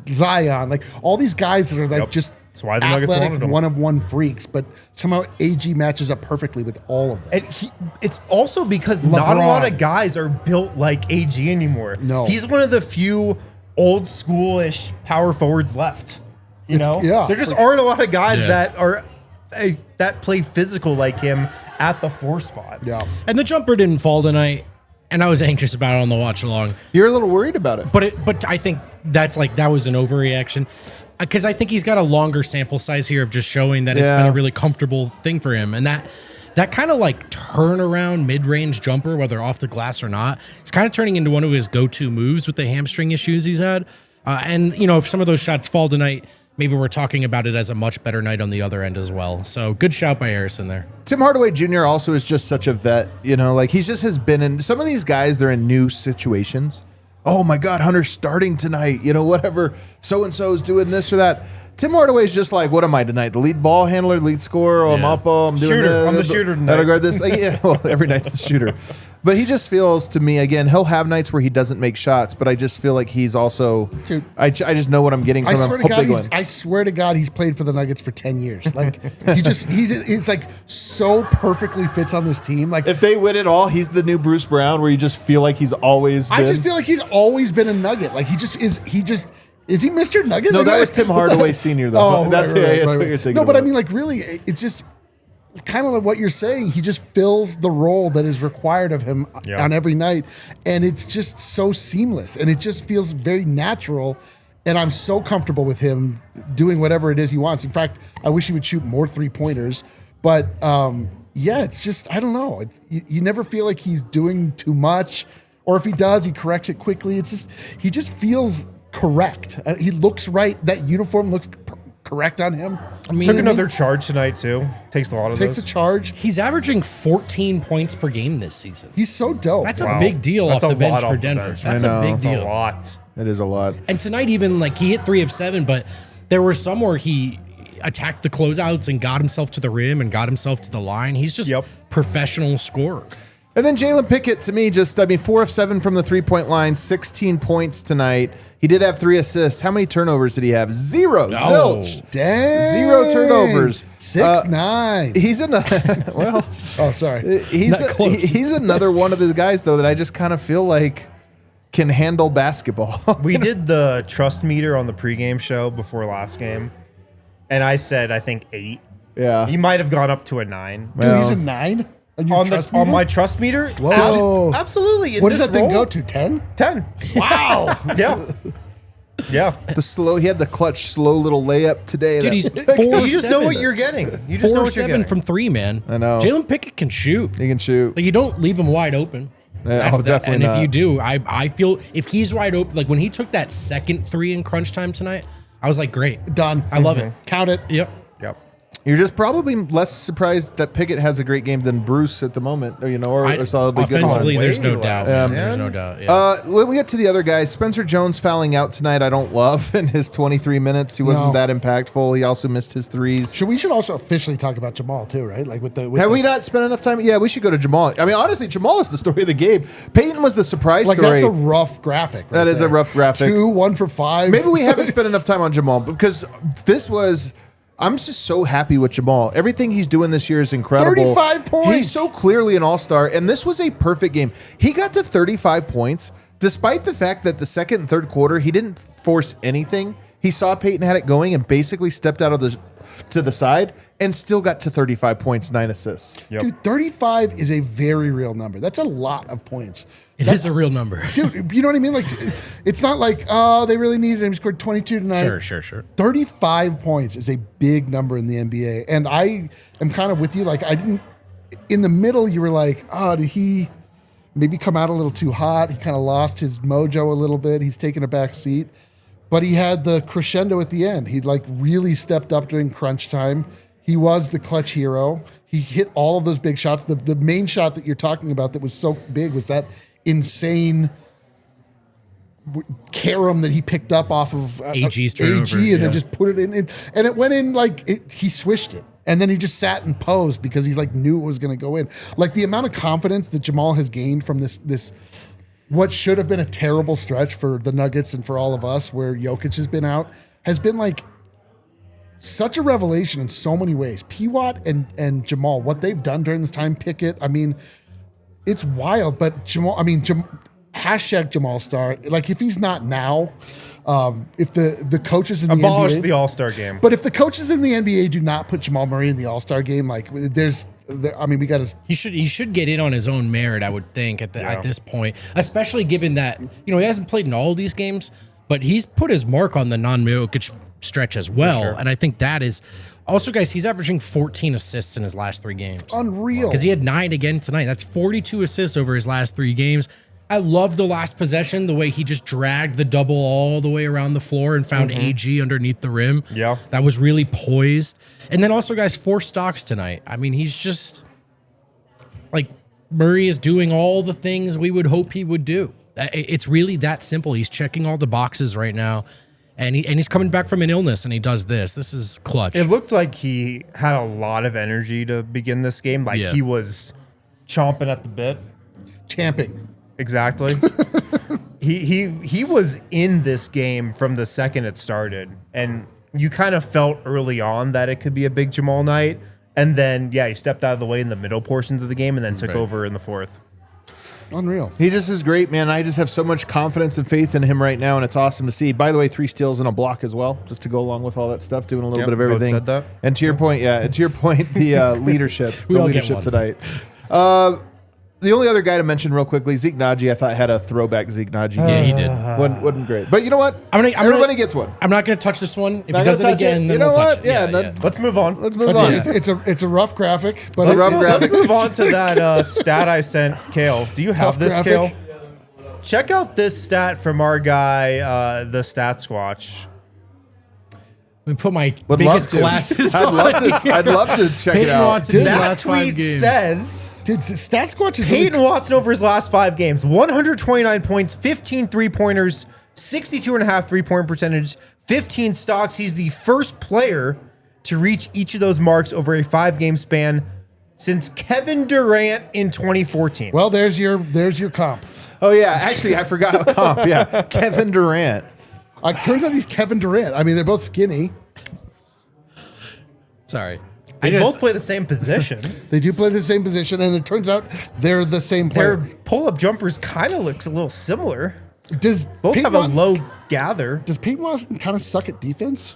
Zion, like all these guys that are like just That's why the Nuggets athletic wanted him. one-of-one freaks, but somehow AG matches up perfectly with all of them. And it's also because not a lot of LeBron. guys are built like AG anymore. No. He's one of the few old schoolish power forwards left. You know? yeah. There just aren't a lot of guys Yeah. that are that play physical like him at the 4 spot. Yeah. And the jumper didn't fall tonight, and I was anxious about it on the watch along. You're a little worried about it. But I think that was an overreaction because I think he's got a longer sample size here of just showing that it's been a really comfortable thing for him, and that kind of like turnaround mid-range jumper, whether off the glass or not, it's kind of turning into one of his go-to moves with the hamstring issues he's had. And if some of those shots fall tonight, maybe we're talking about it as a much better night on the other end as well. So good shout by Harrison there. Tim Hardaway Jr. also is just such a vet, he just has been in some of these guys, they're in new situations. Oh my God, Hunter's starting tonight, whatever, so-and-so is doing this or that. Tim Hardaway's just like, what am I tonight? The lead ball handler, lead scorer, I'm up, I'm doing Shooter. this. I'm the shooter tonight. I'll guard this. Well, every night's the shooter. But he just feels to me, again, he'll have nights where he doesn't make shots, but I just feel like he's also, Dude. I just know what I'm getting I from him. swear, to Hope God, they win. I swear to God, he's played for the Nuggets for 10 years. Like he's like so perfectly fits on this team. Like If they win it all, he's the new Bruce Brown, where you just feel like he's always been. I just feel like he's always been a Nugget. Like is he Mr. Nugget? No, Like, that was Tim Hardaway Sr. though. Oh, that's right, what right. you're thinking. No, but I about. mean, like, really, it's just kind of like what you're saying. He just fills the role that is required of him on every night, and it's just so seamless, and it just feels very natural. And I'm so comfortable with him doing whatever it is he wants. In fact, I wish he would shoot more 3-pointers. But it's just, I don't know. You never feel like he's doing too much or if he does, he corrects it quickly. It's just he just feels correct. He looks right. That uniform looks correct on him. I mean, Took another charge tonight too. Takes a lot of Takes those. a charge. he's averaging 14 points per game this season. He's so dope. That's a big deal That's off a the bench lot for off the Denver. bench. That's I a know. big That's deal. A lot. It is a lot. And tonight, even like he hit 3 of 7, but there were some where he attacked the closeouts and got himself to the rim and got himself to the line. He's just professional scorer. And then Jalen Pickett, to me, 4 of 7 from the 3-point line, 16 points tonight. He did have 3 assists. How many turnovers did he have? 0. Zilch. Dang. 0 turnovers. 6'9". He's in well. Oh, sorry. He's another one of the guys though that I just kind of feel like can handle basketball. We did the trust meter on the pregame show before last game, and I said I think 8. Yeah. He might have gone up to a 9. Dude, he's a 9 on your trust meter? On my trust meter. Whoa. Absolutely. In What does this that thing role, go to? 10? 10. Wow. Yeah. Yeah. He had the clutch, slow little layup today. Dude, that- he's You just know 4-7. what you're getting. You just know 4 what you're 7 getting. from 3, man. I know. Jalen Pickett can shoot. he can shoot. Like, you don't leave him wide open. Yeah, definitely And not. if you do, I feel if he's wide open, like when he took that second 3 in crunch time tonight, I was like, great. Done. I love it. Count it. Yep. Yep. You're just probably less surprised that Pickett has a great game than Bruce at the moment, or solidly good. Offensively, Way there's no less, doubt. man. There's no doubt. Yeah. When we get to the other guys, Spencer Jones fouling out tonight, I don't love in his 23 minutes. He wasn't No. that impactful. He also missed his threes. We should also officially talk about Jamal too, right? Like with Have we not spent enough time? Yeah, we should go to Jamal. I mean, honestly, Jamal is the story of the game. Peyton was the surprise like story. that's a rough graphic. Right That is a there. rough graphic. 2, 1 for 5. Maybe we haven't spent enough time on Jamal because I'm just so happy with Jamal. Everything he's doing this year is incredible. 35 points. He's so clearly an all-star, and this was a perfect game. He got to 35 points, despite the fact that the second and third quarter, he didn't force anything. He saw Peyton had it going and basically stepped out of to the side and still got to 35 points, 9 assists. Yep. Dude, 35 is a very real number. That's a lot of points. It is a real number. Dude, you know what I mean? Like, it's not like, they really needed him. He scored 22 tonight. Sure. 35 points is a big number in the NBA. And I am kind of with you. Like, in the middle, you were like, did he maybe come out a little too hot? He kind of lost his mojo a little bit. He's taken a back seat. But he had the crescendo at the end. He like really stepped up during crunch time. He was the clutch hero. He hit all of those big shots. The main shot that you're talking about that was so big was that insane carom that he picked up off of AG's turnover, and then just put it in. And it went in like he swished it. And then he just sat and posed because he's like knew it was going to go in. Like the amount of confidence that Jamal has gained from this what should have been a terrible stretch for the Nuggets and for all of us where Jokic has been out has been like such a revelation in so many ways. P-Watt and Jamal, what they've done during this time, Pickett, I mean, it's wild. But Jamal, I mean, hashtag Jamal Star, like if he's not now, if the coaches in the Abolish NBA, the All-Star game. but if the coaches in the NBA do not put Jamal Murray in the All-Star game, like I mean, we got to. He should get in on his own merit, I would think, at this point, especially given that he hasn't played in all these games, but he's put his mark on the non-Jokic stretch as well, sure. and I think that is also, guys. He's averaging 14 assists in his last 3 games. Unreal. Because he had 9 again tonight. That's 42 assists over his last 3 games. I love the last possession, the way he just dragged the double all the way around the floor and found AG underneath the rim. Yeah. That was really poised. And then also, guys, 4 stocks tonight. I mean, he's just like Murray is doing all the things we would hope he would do. It's really that simple. He's checking all the boxes right now. And he's coming back from an illness, and he does this. This is clutch. It looked like he had a lot of energy to begin this game. Like he was chomping at the bit. Champing. Exactly. he was in this game from the second it started, and you kind of felt early on that it could be a big Jamal night, and then he stepped out of the way in the middle portions of the game, and then took over in the fourth. Unreal. He just is great, man. I just have so much confidence and faith in him right now, and it's awesome to see. By the way, 3 steals and a block as well, just to go along with all that stuff, doing a little bit of Vogt everything. said that. And to your point, the leadership, We all get one. tonight. The only other guy to mention real quickly, Zeke Naji, I thought had a throwback Zeke Naji game. Yeah, he did. Wasn't great. But you know what? Everybody gets one. I'm not going to touch this one. If Not he does gonna it touch again, it. then You know we'll touch what? it. Yeah, Let's move on. Let's move on. It's a rough graphic, but A rough graphic. Let's move on to that stat I sent Kale. Do you have Tough this, graphic. Kale? Check out this stat from our guy, the Stat Squatch. Let me put my Would biggest love to. glasses I'd on. I'd love to check it Peyton out. Watson his That last 5 tweet games. says Dude, Stat Squatch is really Peyton Watson over his last 5 games, 129 points, 15 3-pointers, 62.5 3-point percentage, 15 stocks. He's the first player to reach each of those marks over a 5-game span since Kevin Durant in 2014. well. There's your comp. Oh yeah, actually I forgot comp. Yeah, Kevin Durant. Turns out he's Kevin Durant. I mean, they're both skinny. Sorry. They both play the same position. They do play the same position, and it turns out they're the same player. Their pull-up jumpers kind of looks a little similar. Does Both Peyton have a Watson- low gather. Does Peyton Watson kind of suck at defense?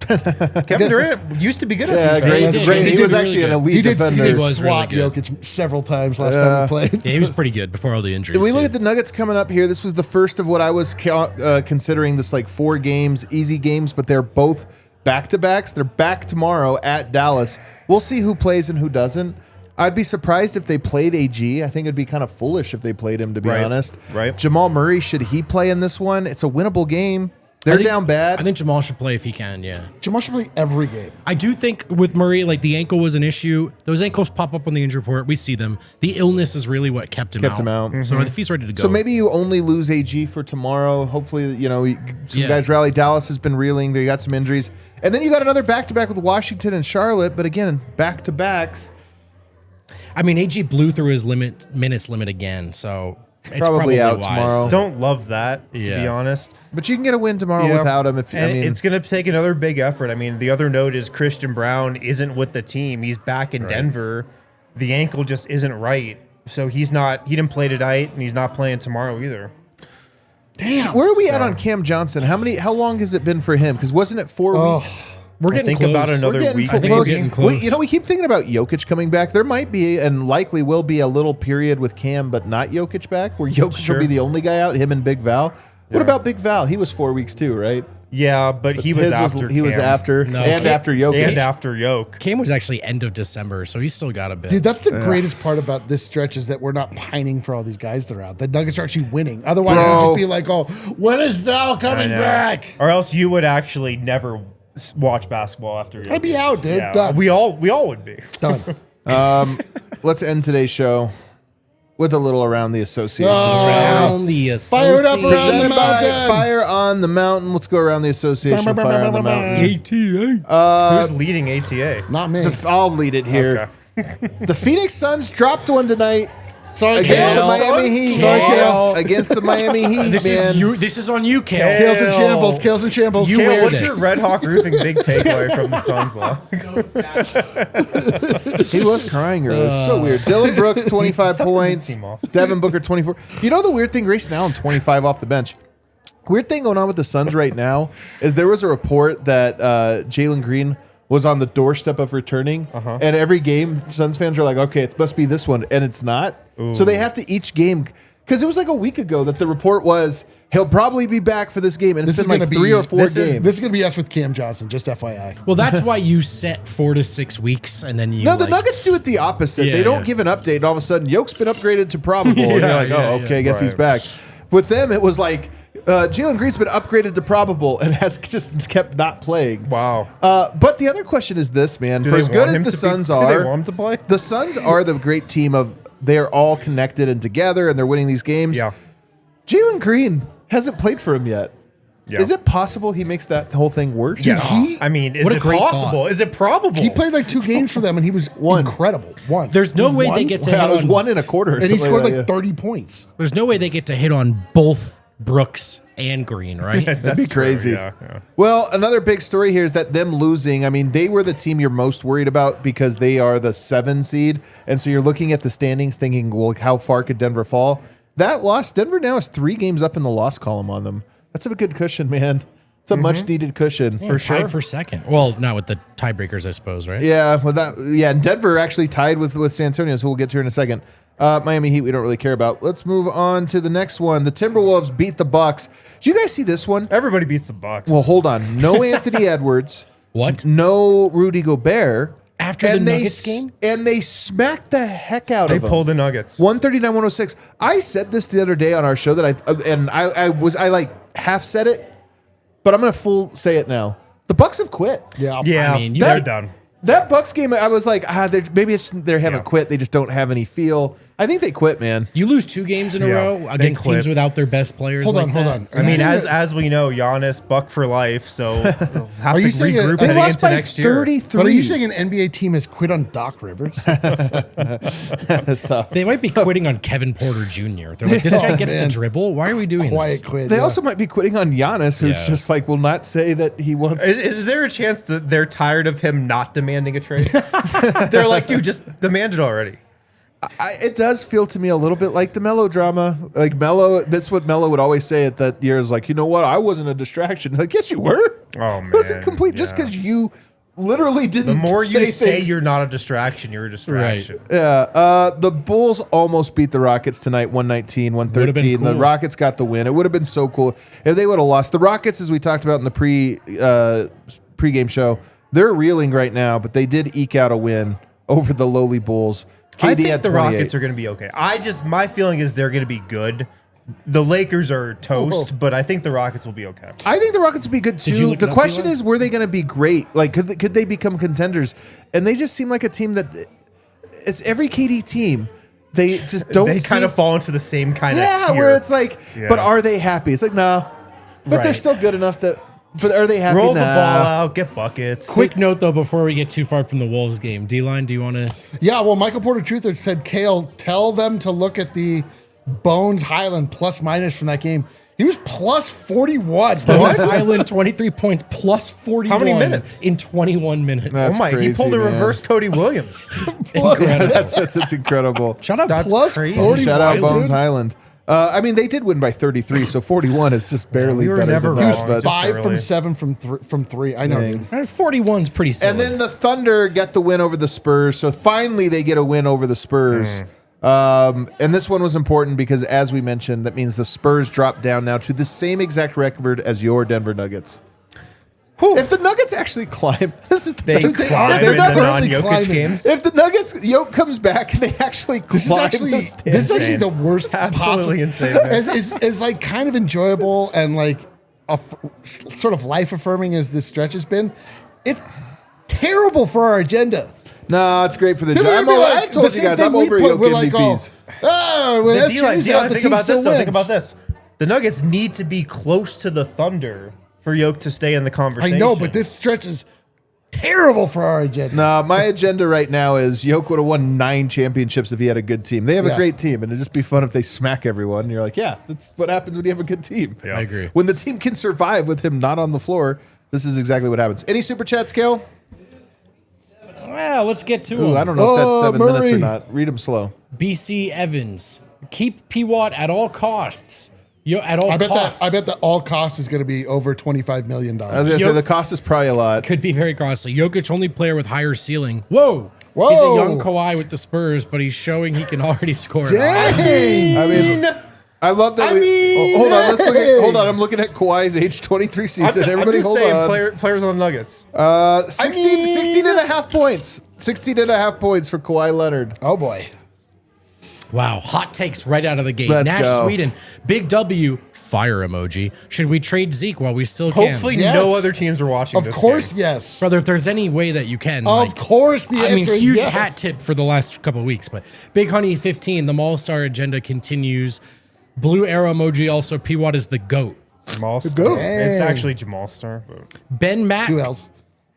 Kevin Durant used to be good Yeah, at defense. great. He great. did He was really actually an good. elite He did defender. was really swat good. Jokic several times last time we played. Yeah, he was pretty good before all the injuries. We look too. at the Nuggets coming up here. This was the first of what I was considering this like 4 games, easy games, but they're both back-to-backs. They're back tomorrow at Dallas. We'll see who plays and who doesn't. I'd be surprised if they played AG. I think it'd be kind of foolish if they played him, to be Right. honest. Right. Jamal Murray, should he play in this one? It's a winnable game. They're I think- down bad. I think Jamal should play if he can, yeah. Jamal should play every game. I do think with Murray, like the ankle was an issue. Those ankles pop up on the injury report. We see them. The illness is really what kept him out. So if he's ready to go. So maybe you only lose AG for tomorrow. Hopefully, some Yeah. guys rally. Dallas has been reeling. They got some injuries. And then you got another back-to-back with Washington and Charlotte. But again, back-to-backs. I mean, AG blew through his minutes limit again, so it's Probably out wise. tomorrow. Don't love that, to be Yeah. honest. But you can get a win tomorrow Yeah. without him. And it's going to take another big effort. I mean, the other note is Christian Brown isn't with the team. He's back in Denver. The ankle just isn't right. So he didn't play tonight, and he's not playing tomorrow either. Damn. Where are we at on Cam Johnson? How long has it been for him? Because wasn't it 4 weeks? We're I getting think about close. another We're getting week. I think we're getting close. We keep thinking about Jokic coming back. There might be and likely will be a little period with Cam, but not Jokic back, where Jokic Sure. will be the only guy out. Him and Big Val. What about Big Val? He was 4 weeks too, right? Yeah, but he was His after he was Cam. after No, and Cam- after Jokic. And after Yoke. Cam was actually end of December, so he's still got a bit. Dude, that's the greatest part about this stretch is that we're not pining for all these guys that are out. The Nuggets are actually winning. Otherwise, it would Bro. just be like, oh, when is Val I coming know. back? Or else you would actually never watch basketball after Yoke. I'd be out, dude. Yeah, Done. we all would be. Done. Let's end today's show with a little around the association. Around the Fire it up around the Presented by mountain. Fire on the Mountain. Let's go around the association. Fire on the Mountain. ATA. Who's leading ATA? Not me. I'll lead it here. The Phoenix Suns dropped one tonight Sorry, against the Kale. Miami Heat. Sorry, Kale. Against the Miami Heat, This man. is you. This is on you, Kale. Kales and shambles. Kales and shambles. You Kale, wear what's this. your Red Hawk Roofing big takeaway from the Suns law? No statue. He was crying earlier. So weird. Dylan Brooks, 25 Something points. team off. Devin Booker, 24. You know the weird thing? Grayson Allen, 25 off the bench. Weird thing going on with the Suns right now is there was a report that Jalen Green was on the doorstep of returning. And every game, Suns fans are like, okay, it must be this one. And it's not. So they have to each game. Because it was like a week ago that the report was he'll probably be back for this game. And it's This been is like gonna 3 be- or 4 This games. is going to be us with Cam Johnson, just FYI. Well, that's why you set 4 to 6 weeks, and then you. No, the like, Nuggets do it the opposite. Yeah, They don't yeah. give an update, and all of a sudden, Yoke's been upgraded to probable. and you're Yeah, like, yeah, oh, yeah. okay, I guess he's back. With them, it was like Jalen Green's been upgraded to probable and has just kept not playing. Wow. But the other question is this, man. Do For they as good want as him the to be- Suns do they are, want him to play? the Suns are the great team of they're all connected and together, and they're winning these games. Yeah. Jalen Green hasn't played for him yet. Yeah. Is it possible he makes that whole thing worse? Yeah. he- I mean, is What a it great possible? thought. Is it probable? He played like 2 games for them, and he was incredible. One. There's no He was way one, they get to Yeah, hit it was on. 1 and a quarter. Or and he something scored like like that. 30 points. There's no way they get to hit on both Brooks and Green, right? That'd be crazy. Yeah. Well, another big story here is that them losing. I mean, they were the team you're most worried about because they are the 7 seed. And so you're looking at the standings thinking, well, how far could Denver fall? That loss, Denver now is 3 games up in the loss column on them. That's a good cushion, man. It's a much needed cushion. For tied for second. Well, not with the tiebreakers, I suppose, right? Yeah, well, and Denver actually tied with San Antonio, so we'll get to here in a second. Miami Heat, we don't really care about. Let's move on to the next one. The Timberwolves beat the Bucks. Did you guys see this one? Everybody beats the Bucks. Well, hold on. No Anthony Edwards. What? No Rudy Gobert. after the Nuggets game? And they smacked the heck out They of them. pulled the Nuggets. 139-106. I said this the other day on our show that I like half said it, but I'm gonna full say it now. The Bucks have quit. Yeah. Yeah, I mean, they're done. That Bucks game, I was like, maybe they haven't quit. They just don't have any feel. I think they quit, man. You lose 2 games in a row they against quit. teams without their best players. Hold on. I mean, as we know, Giannis buck for life, so they'll have Are to you saying regroup they heading lost into by next year. 33. But are you saying an NBA team has quit on Doc Rivers? That's tough. They might be quitting on Kevin Porter Jr. They're like, this guy gets to man. dribble. Why are we doing Quiet this? quit. They yeah. also might be quitting on Giannis, who's Yeah. just like will not say that he wants. Is there a chance that they're tired of him not demanding a trade? They're like, dude, just demand it already. It does feel to me a little bit like the melodrama. Like Melo, that's what Melo would always say at that year is like, you know what? I wasn't a distraction. Like, yes, you were. Oh, It wasn't man, complete just yeah. because you literally didn't. The more you say things. you're not a distraction, you're a distraction. Yeah, the Bulls almost beat the Rockets tonight, 119-113. Would've been The cool. Rockets got the win. It would have been so cool if they would have lost. The Rockets, as we talked about in the pregame show, they're reeling right now, but they did eke out a win over the lowly Bulls. KD I think had the 28. Rockets are going to be okay. My feeling is they're going to be good. The Lakers are toast, but I think the Rockets will be okay. I think the Rockets will be good you too. look The it up, question Eli? is, were they going to be great? Like, could they become contenders? And they just seem like a team that it's every KD team. They just don't. They kind of fall into the same kind of tier. where it's like, Yeah. but are they happy? It's like, no, but they're Right. still good enough that. But are they happy? Roll the Nah. ball out, get buckets. Quick note, though, before we get too far from the Wolves game. D-Line, do you want to... Yeah, well, Michael Porter Truther said, Kale, tell them to look at the Bones Highland plus minus from that game. He was plus 41. Bones Island, 23 points, plus 41. How many minutes? In 21 minutes. That's Oh my! crazy, He pulled a man. reverse Cody Williams. Incredible. That's incredible. Shout out That's Plus crazy. 41. Shout out Bones dude. Highland. I mean, they did win by 33, so 41 is just barely We were better never than that. wrong. But- Just 5 from early. 7 from 3. I know, Dang. dude. 41's pretty solid. And then the Thunder get the win over the Spurs. So finally they get a win over the Spurs. And this one was important because, as we mentioned, that means the Spurs drop down now to the same exact record as your Denver Nuggets. If the Nuggets actually climb, this is the They best. climb If in the the Nuggets- non-Jokic climbing. games. If the Nuggets Yoke comes back and they actually climb This is actually the this standings. is actually the worst Absolutely possible. insane, man. As like kind of enjoyable and like sort of life affirming as this stretch has been. It's terrible for our agenda. No, it's great for the People job. are gonna be I like, told the you same guys, thing I'm we over put, Yoke we're like, MVPs. when The that's D-line, changed, D-line, the think team about this still though. Think wins. about this. The Nuggets need to be close to the Thunder for Yoke to stay in the conversation. I know, but this stretch is terrible for our agenda. No, my agenda right now is Yoke would have won 9 championships if he had a good team. They have a Yeah. great team, and it'd just be fun if they smack everyone. And you're like, yeah, that's what happens when you have a good team. Yeah. I agree. When the team can survive with him not on the floor, this is exactly what happens. Any super chat, Scale? Well, let's get to Ooh, them. I don't know if that's 7 minutes or Murray. not. Read them slow. BC Evans. Keep P-Watt at all costs. At all I bet costs. that all cost is going to be over $25 million. I was going to say the cost is probably a lot. Could be very costly. Jokic, only player with higher ceiling. Whoa. Whoa. He's a young Kawhi with the Spurs, but he's showing he can already score. Dang. I mean, I love that. Hold on, let's look at. Hold on, I'm looking at Kawhi's age 23 season. I'm Everybody, just hold saying on. players on the Nuggets. 16 and a half points. 16 and a half points for Kawhi Leonard. Oh boy. Wow. Hot takes right out of the gate. Let's Nash, go. Sweden. Big W. Fire emoji. Should we trade Zeke while we still can? Hopefully, Yes. no other teams are watching Of this course, game. yes. Brother, if there's any way that you can. Of course, the I mean, answer is huge yes. hat tip for the last couple of weeks. But Big Honey 15, the Mall Star agenda continues. Blue arrow emoji also. P-Watt is the GOAT. Jamal Star. goat. It's Dang. actually Jamal Star. But Ben Mack. 2 L's.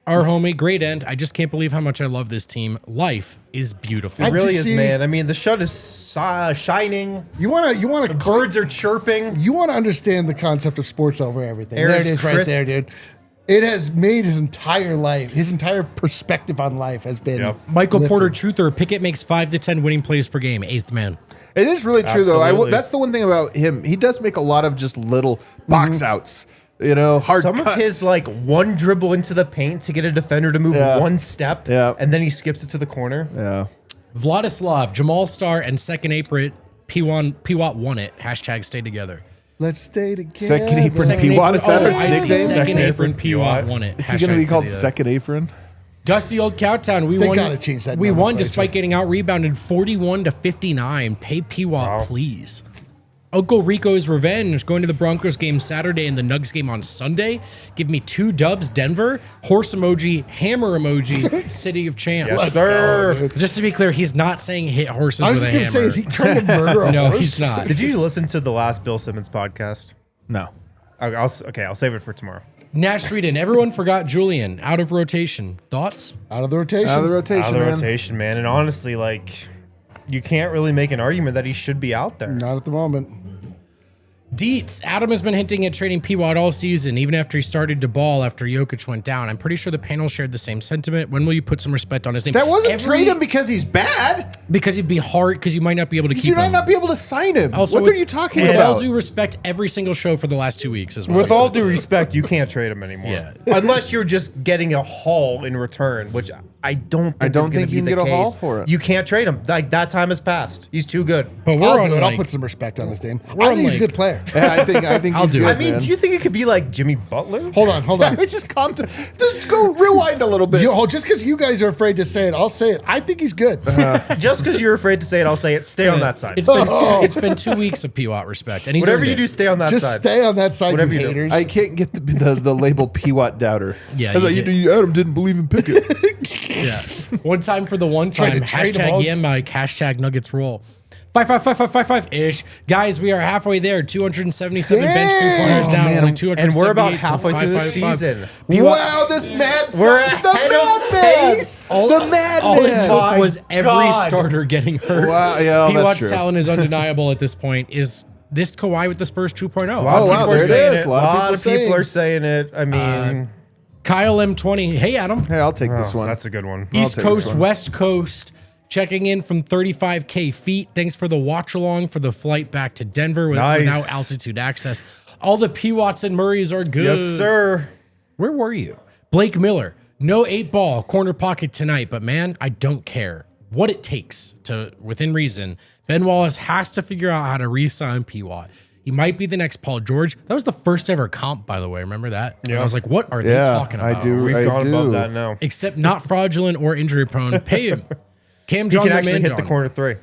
Our homie, great end. I just can't believe how much I love this team. Life is beautiful. it really is, see- man. I mean, the sun is shining. You want to Birds are chirping. You want to understand the concept of sports over everything. Air there is it is right crisp. there, dude. It has made his entire life, his entire perspective on life has been Yep. Michael lifted. Porter Truther. Pickett makes 5 to 10 winning plays per game. 8th man. It is really true, though. Absolutely. That's the one thing about him. He does make a lot of just little box outs. You know, hard Some cuts. of his like one dribble into the paint to get a defender to move Yeah. one step, Yeah. and then he skips it to the corner. Yeah. Vladislav, Jamal Star, and second apron. P-Watt won it. Hashtag stay together. Let's stay together. Second apron Second P-Watt, apron- is that his I see nickname? Second Second apron apron P-Watt P-Watt. won it. Is he going to Hashtag be called stay together. Second Apron? Dusty old Cowtown. We They won. gotta change that We won nomenclature. despite getting out rebounded 41-59. Pay P-Watt, please. Uncle Rico's revenge. Going to the Broncos game Saturday and the Nugs game on Sunday. Give me 2 dubs. Denver. Horse emoji. Hammer emoji. City of Champs. Yes, sir. Just to be clear, he's not saying hit horses I was with a just going to hammer. say, is he trying to murder a no, horse? he's not. Did you listen to the last Bill Simmons podcast? No. I'll save it for tomorrow. Nash Sweden. Everyone forgot Julian. Out of rotation. Thoughts? Out of the rotation. Out of the rotation, Out of the man. rotation, man. And honestly, like, you can't really make an argument that he should be out there. Not at the moment. Deets. Adam has been hinting at trading P-Watt all season, even after he started to ball after Jokic went down. I'm pretty sure the panel shared the same sentiment. When will you put some respect on his name? That wasn't trade him because he's bad. Because it'd be hard, because you might not be able to keep You might him. not be able to sign him. Also, What are you talking with about? all due respect, every single show for the last 2 weeks as well. With all due respect, you can't trade him anymore. Yeah. Unless you're just getting a haul in return, which I don't think don't is gonna think be you can the get a haul case. for it. You can't trade him. Like, that time has passed. He's too good. But we're I'll on do it. like, I'll put some respect on his name. We're I on think he's a like- good player. Yeah, I think I'll he's do good, it. I mean, man. do you think it could be like Jimmy Butler? Hold on. Just calm down. Just go rewind a little bit. Just because you guys are afraid to say it, I'll say it. I think he's good. Just because you're afraid to say it, I'll say it. Stay on that side. it's been 2 weeks of P-Watt respect. And he's Whatever earned you it. do, stay on that Just side. stay on that side, Whatever you you do. haters. I can't get the label P-Watt doubter. Yeah, I was you like, Adam didn't believe in Pickett. Yeah. One time for the one Tried time. to trade him all- Hashtag yeah, Mike. Hashtag Nuggets roll. 5-5-5-5-5-5-ish. Guys, we are halfway there. 277 bench Damn. 3-pointers down. Man, Only 278. and we're about halfway through the 5-5-5. season. Wow, this man We're sucks. The ahead of madman. pace. The madman. All it my took was every God. starter getting hurt. Wow, yeah, that's P-Watt's true. talent is undeniable at this point. Is this Kawhi with the Spurs 2.0? A lot Oh, of wow, people there are it saying is. it. A A lot of lot of people people are saying it. I mean, Kyle M20. Hey, Adam. Hey, I'll take this one. that's a good one. East take Coast, this one. West Coast, checking in from 35K feet. Thanks for the watch along for the flight back to Denver Nice. without altitude access. All the P. Watson Murrays are good. Yes, sir. Where were you? Blake Miller, no 8-ball corner pocket tonight, but man, I don't care what it takes to, within reason. Ben Wallace has to figure out how to re-sign P-Watt. He might be the next Paul George. That was the first ever comp, by the way. Remember that? Yeah. I was like, what are they Yeah, talking about? I do. We've I gone above do. that now. Except not fraudulent or injury prone. Pay him. Cam He John can the actually Man hit the John. corner 3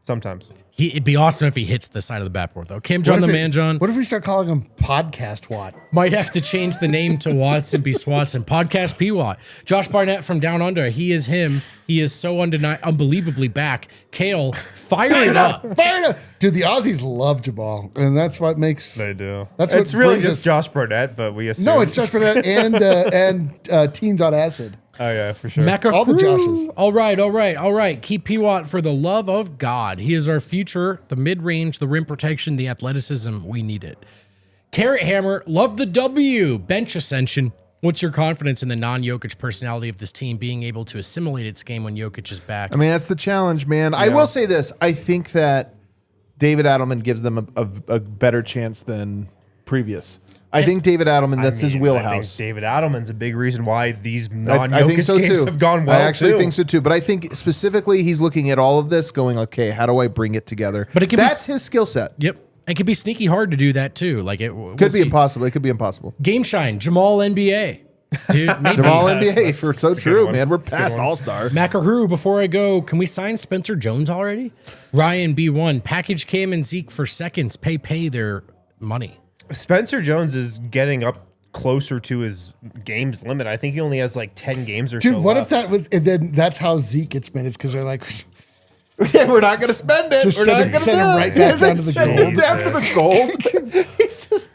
sometimes. It'd be awesome if he hits the side of the backboard, though. Cam John the Man John What if we start calling him Podcast Watt? might have to change the name to Watson B. Swatson. Podcast P. Watt. Josh Barnett from Down Under. He is him. He is so unbelievably back. Kale, fire it up. Fire it up. Dude, the Aussies love Jamal, and that's what makes. They do. That's what It's really brings just us- Josh Burnett, but we assume. No, it's Josh Burnett and Teens on Acid. Oh, yeah, for sure. All the Joshes. All right. Keep P. Watt for the love of God. He is our future, the mid-range, the rim protection, the athleticism. We need it. Carrot Hammer, love the W. Bench Ascension. What's your confidence in the non-Jokic personality of this team being able to assimilate its game when Jokic is back? I mean, that's the challenge, man. I will say this. I think that David Adelman gives them a better chance than previous. I think David Adelman, that's his I wheelhouse. think David Adelman's a big reason why these I think non-Jokic so games too. have gone well. I actually too. think so too. But I think specifically he's looking at all of this going, okay, how do I bring it together? But it can be that's his skill set. Yep. It could be sneaky hard to do that too. Like it Could be impossible. It could be impossible. Game Shine, Jamal NBA. Dude, maybe. Jamal NBA for so that's a good true, one. man. We're That's a good past one. All Star. Macaru, before I go, can we sign Spencer Jones already? Ryan B1, package Cam and Zeke for seconds, pay their money. Spencer Jones is getting up closer to his games limit. I think he only has like 10 games or so. Dude, what if left. that was, and then that's how Zeke gets minutes because they're like, Yeah, we're not going to spend it. Just We're send not him- going to send him do right it. back down to the Send gold. him down to the gold. He's just.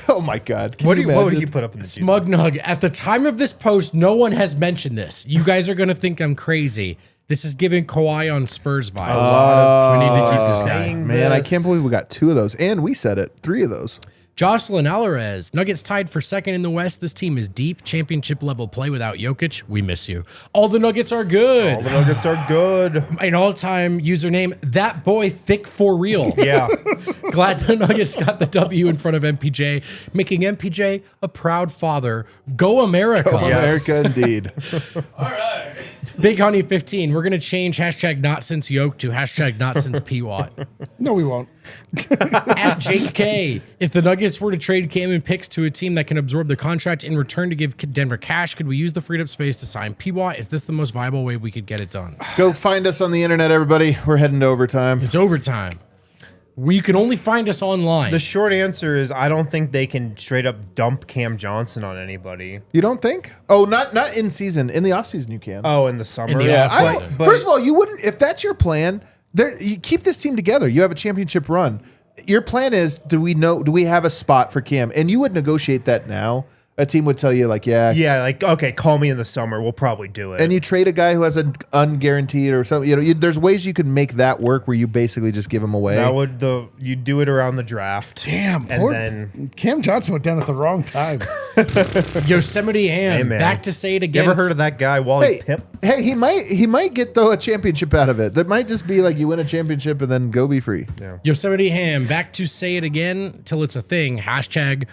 Oh my God! Can What you would imagine? he put up in the season? Smugnug, at the time of this post, no one has mentioned this. You guys are going to think I'm crazy. This is giving Kawhi on Spurs vibes. We need to keep this guy. saying Man, I this. can't believe we got 2 of those, and we said it, 3 of those. Jocelyn Alvarez, Nuggets tied for second in the West. This team is deep. Championship level play without Jokic. We miss you. All the Nuggets are good. All the Nuggets are good. An all-time username, that boy thick for real. Yeah. Glad the Nuggets got the W in front of MPJ, making MPJ a proud father. Go America. Yes. America, indeed. All right. Big Honey 15. We're gonna change hashtag not since Yoke to hashtag not since P-Watt. No, we won't. At Jake K. If the Nuggets were to trade Cam and picks to a team that can absorb the contract in return to give Denver cash, could we use the freed up space to sign P-Watt? Is this the most viable way we could get it done? Go find us on the internet, everybody. We're heading to overtime. It's overtime. You can only find us online. The short answer is I don't think they can straight up dump Cam Johnson on anybody. You don't think? Oh, not in season. In the offseason, you can. Oh, in the summer. In the yeah, off-season. I don't, first of all, you wouldn't, if that's your plan, you keep this team together. You have a championship run. Your plan is, do we have a spot for Cam? And you would negotiate that now. A team would tell you, like, yeah, like, okay, call me in the summer. We'll probably do it. and you trade a guy who has an unguaranteed or something. There's ways you can make that work where you basically just give him away. that would you do it around the draft. Damn, and poor then Cam Johnson went down at the wrong time. Yosemite Ham. Hey, man. Back to say it you again. ever heard of that guy, Wally Hey, Pip? hey, he might get though a championship out of it. That might just be like you win a championship and then go be free. Yeah. Yosemite Ham. Back to say it again till it's a thing. Hashtag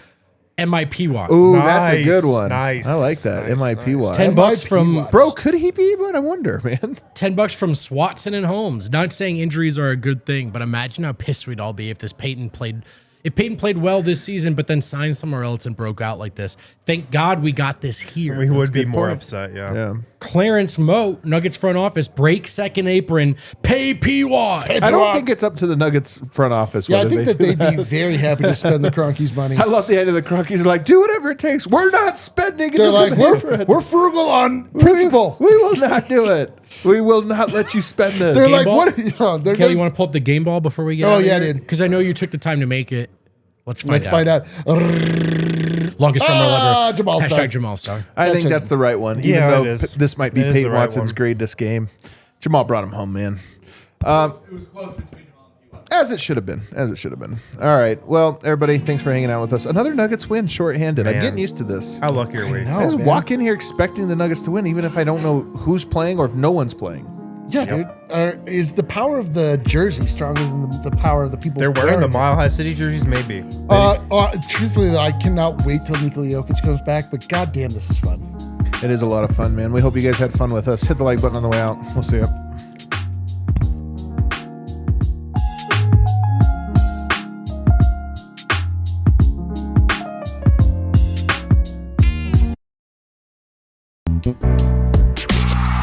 MIP-Watt. Ooh, that's a good one. Nice. I like that. Nice, MIP-Watt. 10 bucks from MIP-Watt. Bro, could he be? But I wonder, man. 10 bucks from Swatson and Holmes. Not saying injuries are a good thing, but imagine how pissed we'd all be if Peyton played well this season, but then signed somewhere else and broke out like this. Thank God we got this here. We would be good more point. upset, yeah. Yeah. Clarence Moe, Nuggets front office, break second apron, pay P-Watt. I don't think it's up to the Nuggets front office. Yeah, I whether think that do they'd be very happy to spend the Cronkies money. I love the idea of the Crunkies are like, do whatever it takes. We're not spending it. They're like, we're frugal on principle. We will not do it. We will not let you spend this. They're Game like, ball? what? They're Kelly, you gonna, want to pull up the game ball before we get Oh, out of yeah, here? dude. Because I know you took the time to make it. Let's find out. Longest drummer ever. Jamal Hashtag Star. Jamal Star. I think That's that's the right one. Even Yeah, though it is. this might be It is Peyton the right Watson's one. greatest game. Jamal brought him home, man. It was close between Jamal and P-Watt. As it should have been. As it should have been. All right. Well, everybody, thanks for hanging out with us. Another Nuggets win, shorthanded. I'm Man. getting used to this. How lucky are we? know. I just man. walk in here expecting the Nuggets to win, even if I don't know who's playing or if no one's playing. Yeah, dude. Is the power of the jersey stronger than the power of the people? They're wearing the Mile High City jerseys, maybe. Truthfully, though, I cannot wait till Nikola Jokic comes back. But goddamn, this is fun. It is a lot of fun, man. We hope you guys had fun with us. Hit the like button on the way out. We'll see you.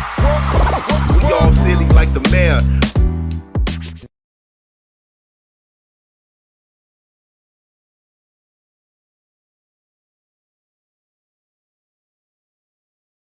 We all silly like the mayor.